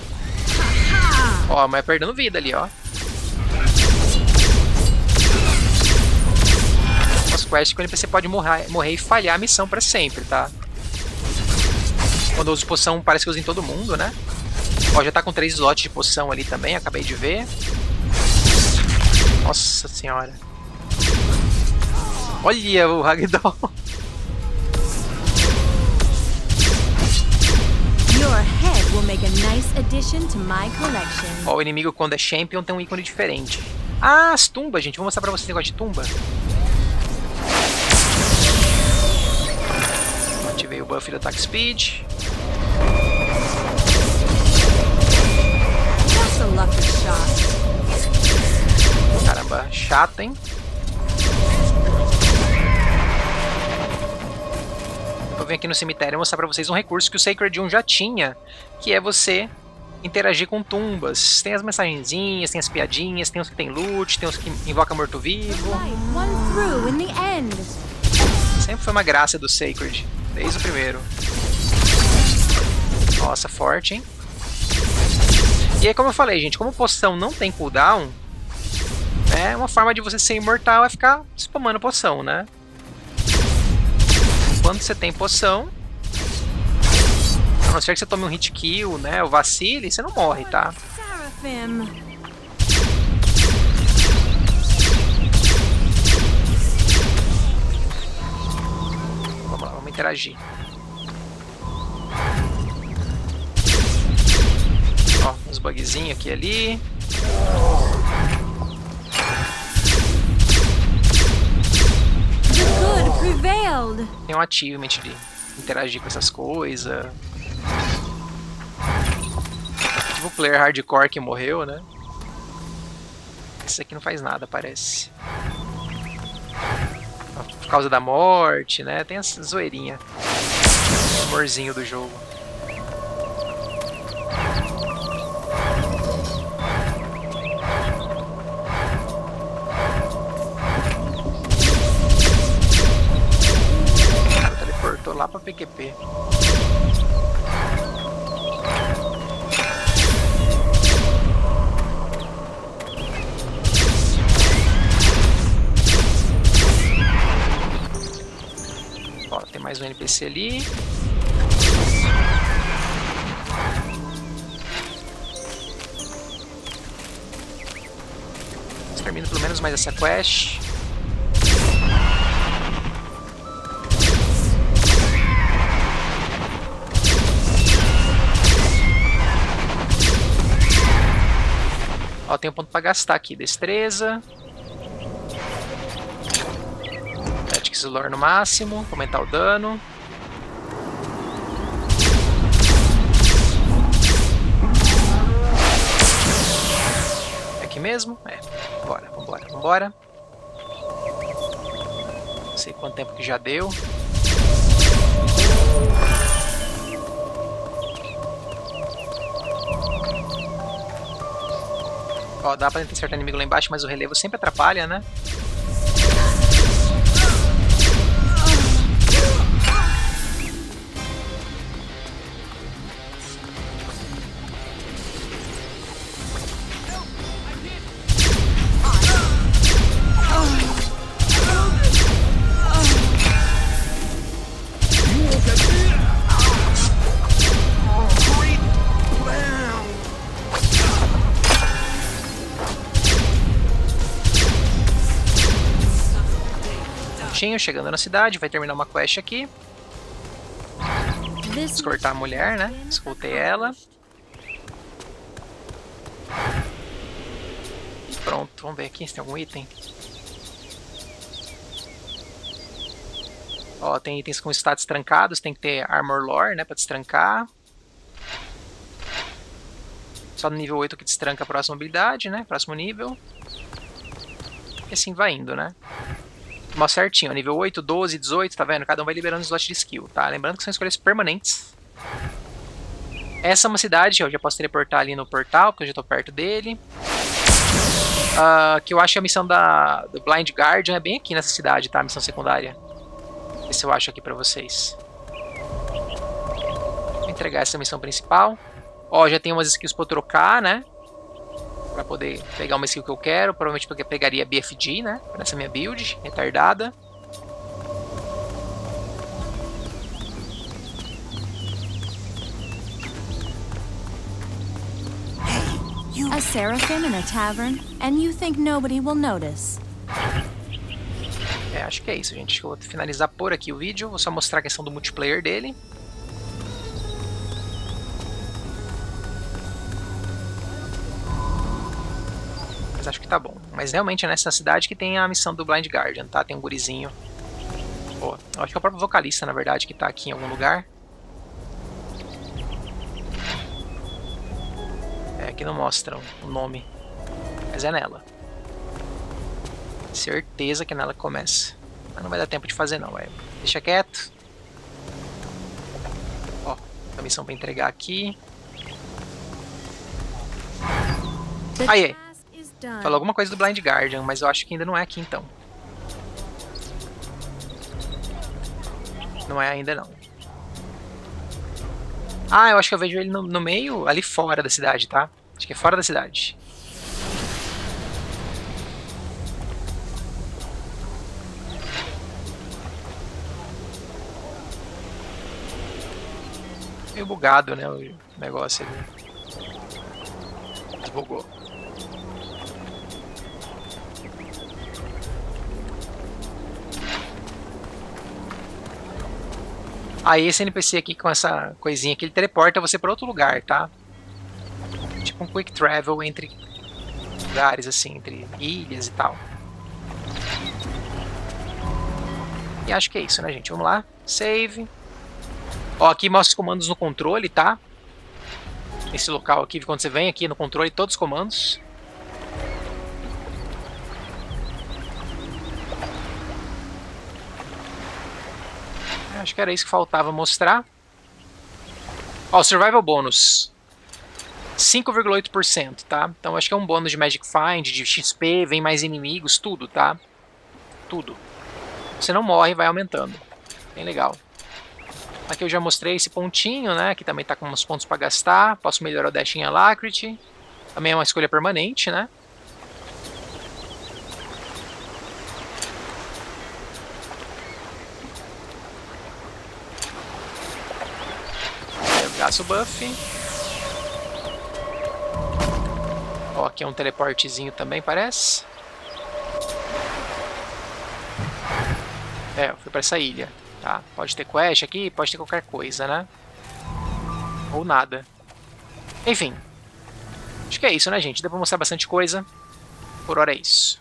Ó, mas perdendo vida ali, ó. As quests que o NPC pode morrer e falhar a missão pra sempre, tá? Quando eu uso poção, parece que eu uso em todo mundo, né? Ó, já tá com 3 slots de poção ali também, acabei de ver. Nossa senhora. Olha o Ragdoll. Your head will make a nice addition to my collection. Ó, o inimigo quando é champion tem um ícone diferente. Ah, as tumbas, gente. Vou mostrar pra vocês o negócio de tumba. Ativei o buff do attack speed. That's a lucky shot. Caramba, chato, hein? Eu vim aqui no cemitério mostrar pra vocês um recurso que o Sacred 1 já tinha, que é você interagir com tumbas. Tem as mensagenzinhas, tem as piadinhas, tem os que tem loot, tem os que invoca morto-vivo. Right, one through in the end. Sempre foi uma graça do Sacred, desde o primeiro. Nossa, forte, hein? E aí, como eu falei, gente, como poção não tem cooldown, né, uma forma de você ser imortal é ficar spamando poção, né? Quando você tem poção, a não ser que você tome um hit kill, né, ou vacile, você não morre, tá? Seraphim. Vamos lá, vamos interagir. Ó, uns bugzinhos aqui e ali. The good prevailed. Tem um achievement de interagir com essas coisas. Tipo o player hardcore que morreu, né? Esse aqui não faz nada, parece. Por causa da morte, né? Tem essa zoeirinha. O amorzinho do jogo. pra PQP. Ó, tem mais um NPC ali. Termino pelo menos mais essa quest. Ó, tem um ponto pra gastar aqui. Destreza. Tactics Lore no máximo. Aumentar o dano. É aqui mesmo? É. Vambora, vambora, vambora. Não sei quanto tempo que já deu. Ó, dá pra tentar acertar inimigo lá embaixo, mas o relevo sempre atrapalha, né? Chegando na cidade, vai terminar uma quest aqui. Escortar a mulher, né? Escoltei ela. Pronto, vamos ver aqui se tem algum item. Ó, tem itens com status trancados, tem que ter Armor Lore, né? Pra destrancar. Só no nível 8 que destranca a próxima habilidade, né? Próximo nível. E assim vai indo, né? Mostra certinho, nível 8, 12, 18, tá vendo? Cada um vai liberando slot de skill, tá? Lembrando que são escolhas permanentes. Essa é uma cidade, eu já posso teleportar ali no portal, porque eu já tô perto dele. Que eu acho que a missão do Blind Guardian é bem aqui nessa cidade, tá? A missão secundária. Vê se eu acho aqui pra vocês. Vou entregar essa missão principal. Ó, já tem umas skills pra eu trocar, né? Pra poder pegar uma skill que eu quero. Provavelmente porque eu pegaria BFG, né? Nessa minha build, retardada. A seraphim in a tavern, and you think nobody will notice. É, acho que é isso, gente. Acho que eu vou finalizar por aqui o vídeo. Vou só mostrar a questão do multiplayer dele. Mas acho que tá bom. Mas realmente é nessa cidade que tem a missão do Blind Guardian, tá? Tem um gurizinho. Pô, acho que é o próprio vocalista, na verdade, que tá aqui em algum lugar. É, aqui não mostram o nome. Mas é nela. Certeza que é nela que começa. Mas não vai dar tempo de fazer não, vai. Deixa quieto. Ó, a missão pra entregar aqui. Aí. Falou alguma coisa do Blind Guardian, mas eu acho que ainda não é aqui então. Não é ainda não. Ah, eu acho que eu vejo ele no meio, ali fora da cidade, tá? Acho que é fora da cidade. Meio bugado, né, o negócio ali. Desbugou. Aí esse NPC aqui com essa coisinha aqui, ele teleporta você para outro lugar, tá? Tipo um quick travel entre lugares assim, entre ilhas e tal. E acho que é isso, né, gente? Vamos lá. Save. Ó, aqui mostra os comandos no controle, tá? Esse local aqui, quando você vem aqui no controle, todos os comandos. Acho que era isso que faltava mostrar. Ó, Survival Bônus. 5,8%, tá? Então acho que é um bônus de Magic Find, de XP, vem mais inimigos, tudo, tá? Tudo. Você não morre, vai aumentando. Bem legal. Aqui eu já mostrei esse pontinho, né? Que também tá com uns pontos para gastar. Posso melhorar o Dash em Alacrity. Também é uma escolha permanente, né? Aí eu gasto o buff. Ó, aqui é um teleportezinho também, parece. É, eu fui para essa ilha. Tá, pode ter quest aqui, pode ter qualquer coisa, né? Ou nada. Enfim. Acho que é isso, né, gente? Deu pra mostrar bastante coisa. Por hora é isso.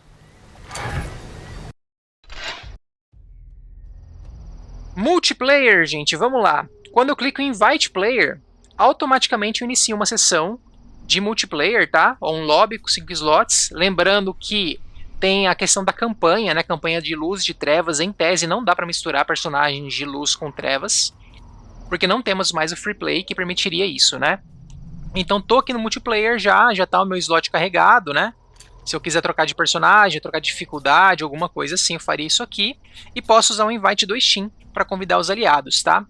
Multiplayer, gente, vamos lá. Quando eu clico em Invite Player, automaticamente eu inicio uma sessão de multiplayer, tá? Ou um lobby com 5 slots. Lembrando que tem a questão da campanha, né? Campanha de luz e de trevas. Em tese, não dá para misturar personagens de luz com trevas, porque não temos mais o free play que permitiria isso, né? Então tô aqui no multiplayer já tá o meu slot carregado, né? Se eu quiser trocar de personagem, trocar de dificuldade, alguma coisa assim, eu faria isso aqui. E posso usar o invite do Steam para convidar os aliados, tá?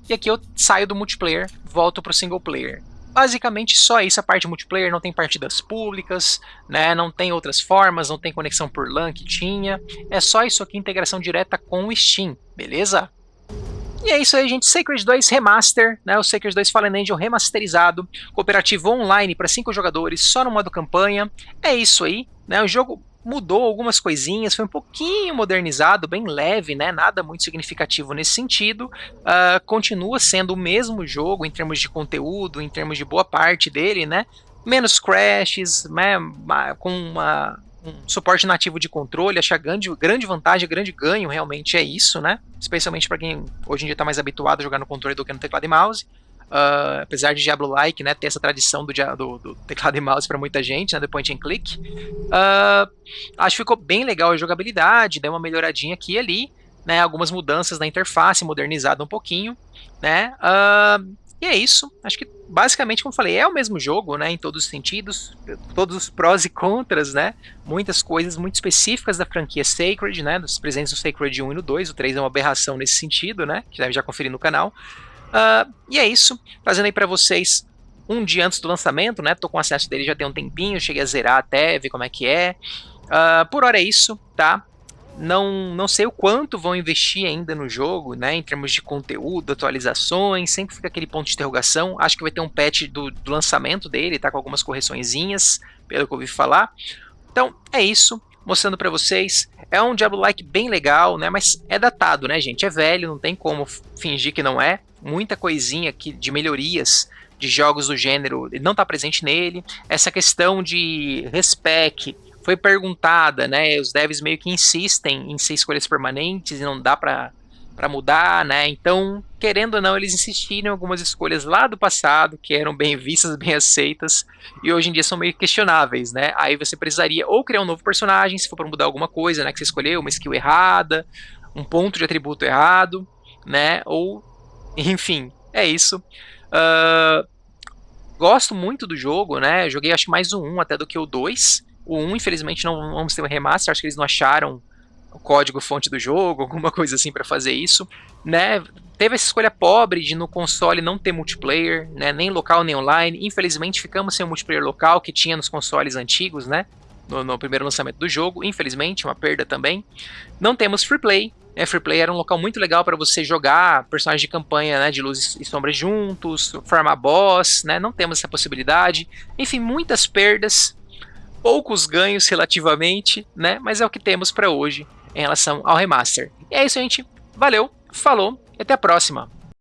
E aqui eu saio do multiplayer, volto pro single player. Basicamente só isso, a parte multiplayer, não tem partidas públicas, né? Não tem outras formas, não tem conexão por LAN que tinha. É só isso aqui, integração direta com o Steam, beleza? E é isso aí, gente. Sacred 2 Remaster, né? O Sacred 2 Fallen Angel remasterizado, cooperativo online para 5 jogadores, só no modo campanha. É isso aí, né? O jogo mudou algumas coisinhas, foi um pouquinho modernizado, bem leve, né? Nada muito significativo nesse sentido. Continua sendo o mesmo jogo em termos de conteúdo, em termos de boa parte dele, né? Menos crashes, né? Com um suporte nativo de controle. Acho que a grande vantagem, grande ganho realmente é isso, né? Especialmente para quem hoje em dia está mais habituado a jogar no controle do que no teclado e mouse. Apesar de Diablo-like, né, ter essa tradição do teclado e mouse para muita gente, né, do point and click. Acho que ficou bem legal a jogabilidade, deu uma melhoradinha aqui e ali, né, algumas mudanças na interface, modernizado um pouquinho, né, e é isso. Acho que basicamente, como eu falei, é o mesmo jogo, né, em todos os sentidos, todos os prós e contras, né, muitas coisas muito específicas da franquia Sacred, né, dos presentes do Sacred 1 e no 2, o 3 é uma aberração nesse sentido, né, que deve já conferir no canal. E é isso, trazendo aí pra vocês um dia antes do lançamento, né? Tô com acesso dele já tem um tempinho, cheguei a zerar até, ver como é que é. Por hora é isso, tá? Não sei o quanto vão investir ainda no jogo, né? Em termos de conteúdo, atualizações, sempre fica aquele ponto de interrogação. Acho que vai ter um patch do lançamento dele, tá? Com algumas correçõezinhas, pelo que eu ouvi falar. Então, é isso, mostrando pra vocês. É um Diablo-like bem legal, né? Mas é datado, né, gente? É velho, não tem como fingir que não é. Muita coisinha aqui de melhorias de jogos do gênero não está presente nele. Essa questão de respec foi perguntada, né? Os devs meio que insistem em ser escolhas permanentes e não dá para mudar, né? Então, querendo ou não, eles insistiram em algumas escolhas lá do passado que eram bem vistas, bem aceitas e hoje em dia são meio questionáveis, né? Aí você precisaria ou criar um novo personagem, se for para mudar alguma coisa, né? Que você escolheu, uma skill errada, um ponto de atributo errado, né? Ou enfim, é isso. Gosto muito do jogo, né? Joguei acho que mais o 1 até do que o 2. O 1, infelizmente, não vamos ter um remaster. Acho que eles não acharam o código-fonte do jogo, alguma coisa assim para fazer isso, né? Teve essa escolha pobre de no console não ter multiplayer, né? Nem local nem online. Infelizmente, ficamos sem o multiplayer local que tinha nos consoles antigos, né? No primeiro lançamento do jogo. Infelizmente, uma perda também. Não temos free play. Free Play era um local muito legal para você jogar personagens de campanha, né, de luz e sombras juntos, farmar boss, né, não temos essa possibilidade. Enfim, muitas perdas, poucos ganhos relativamente, né, mas é o que temos para hoje em relação ao remaster. E é isso, gente. Valeu, falou e até a próxima.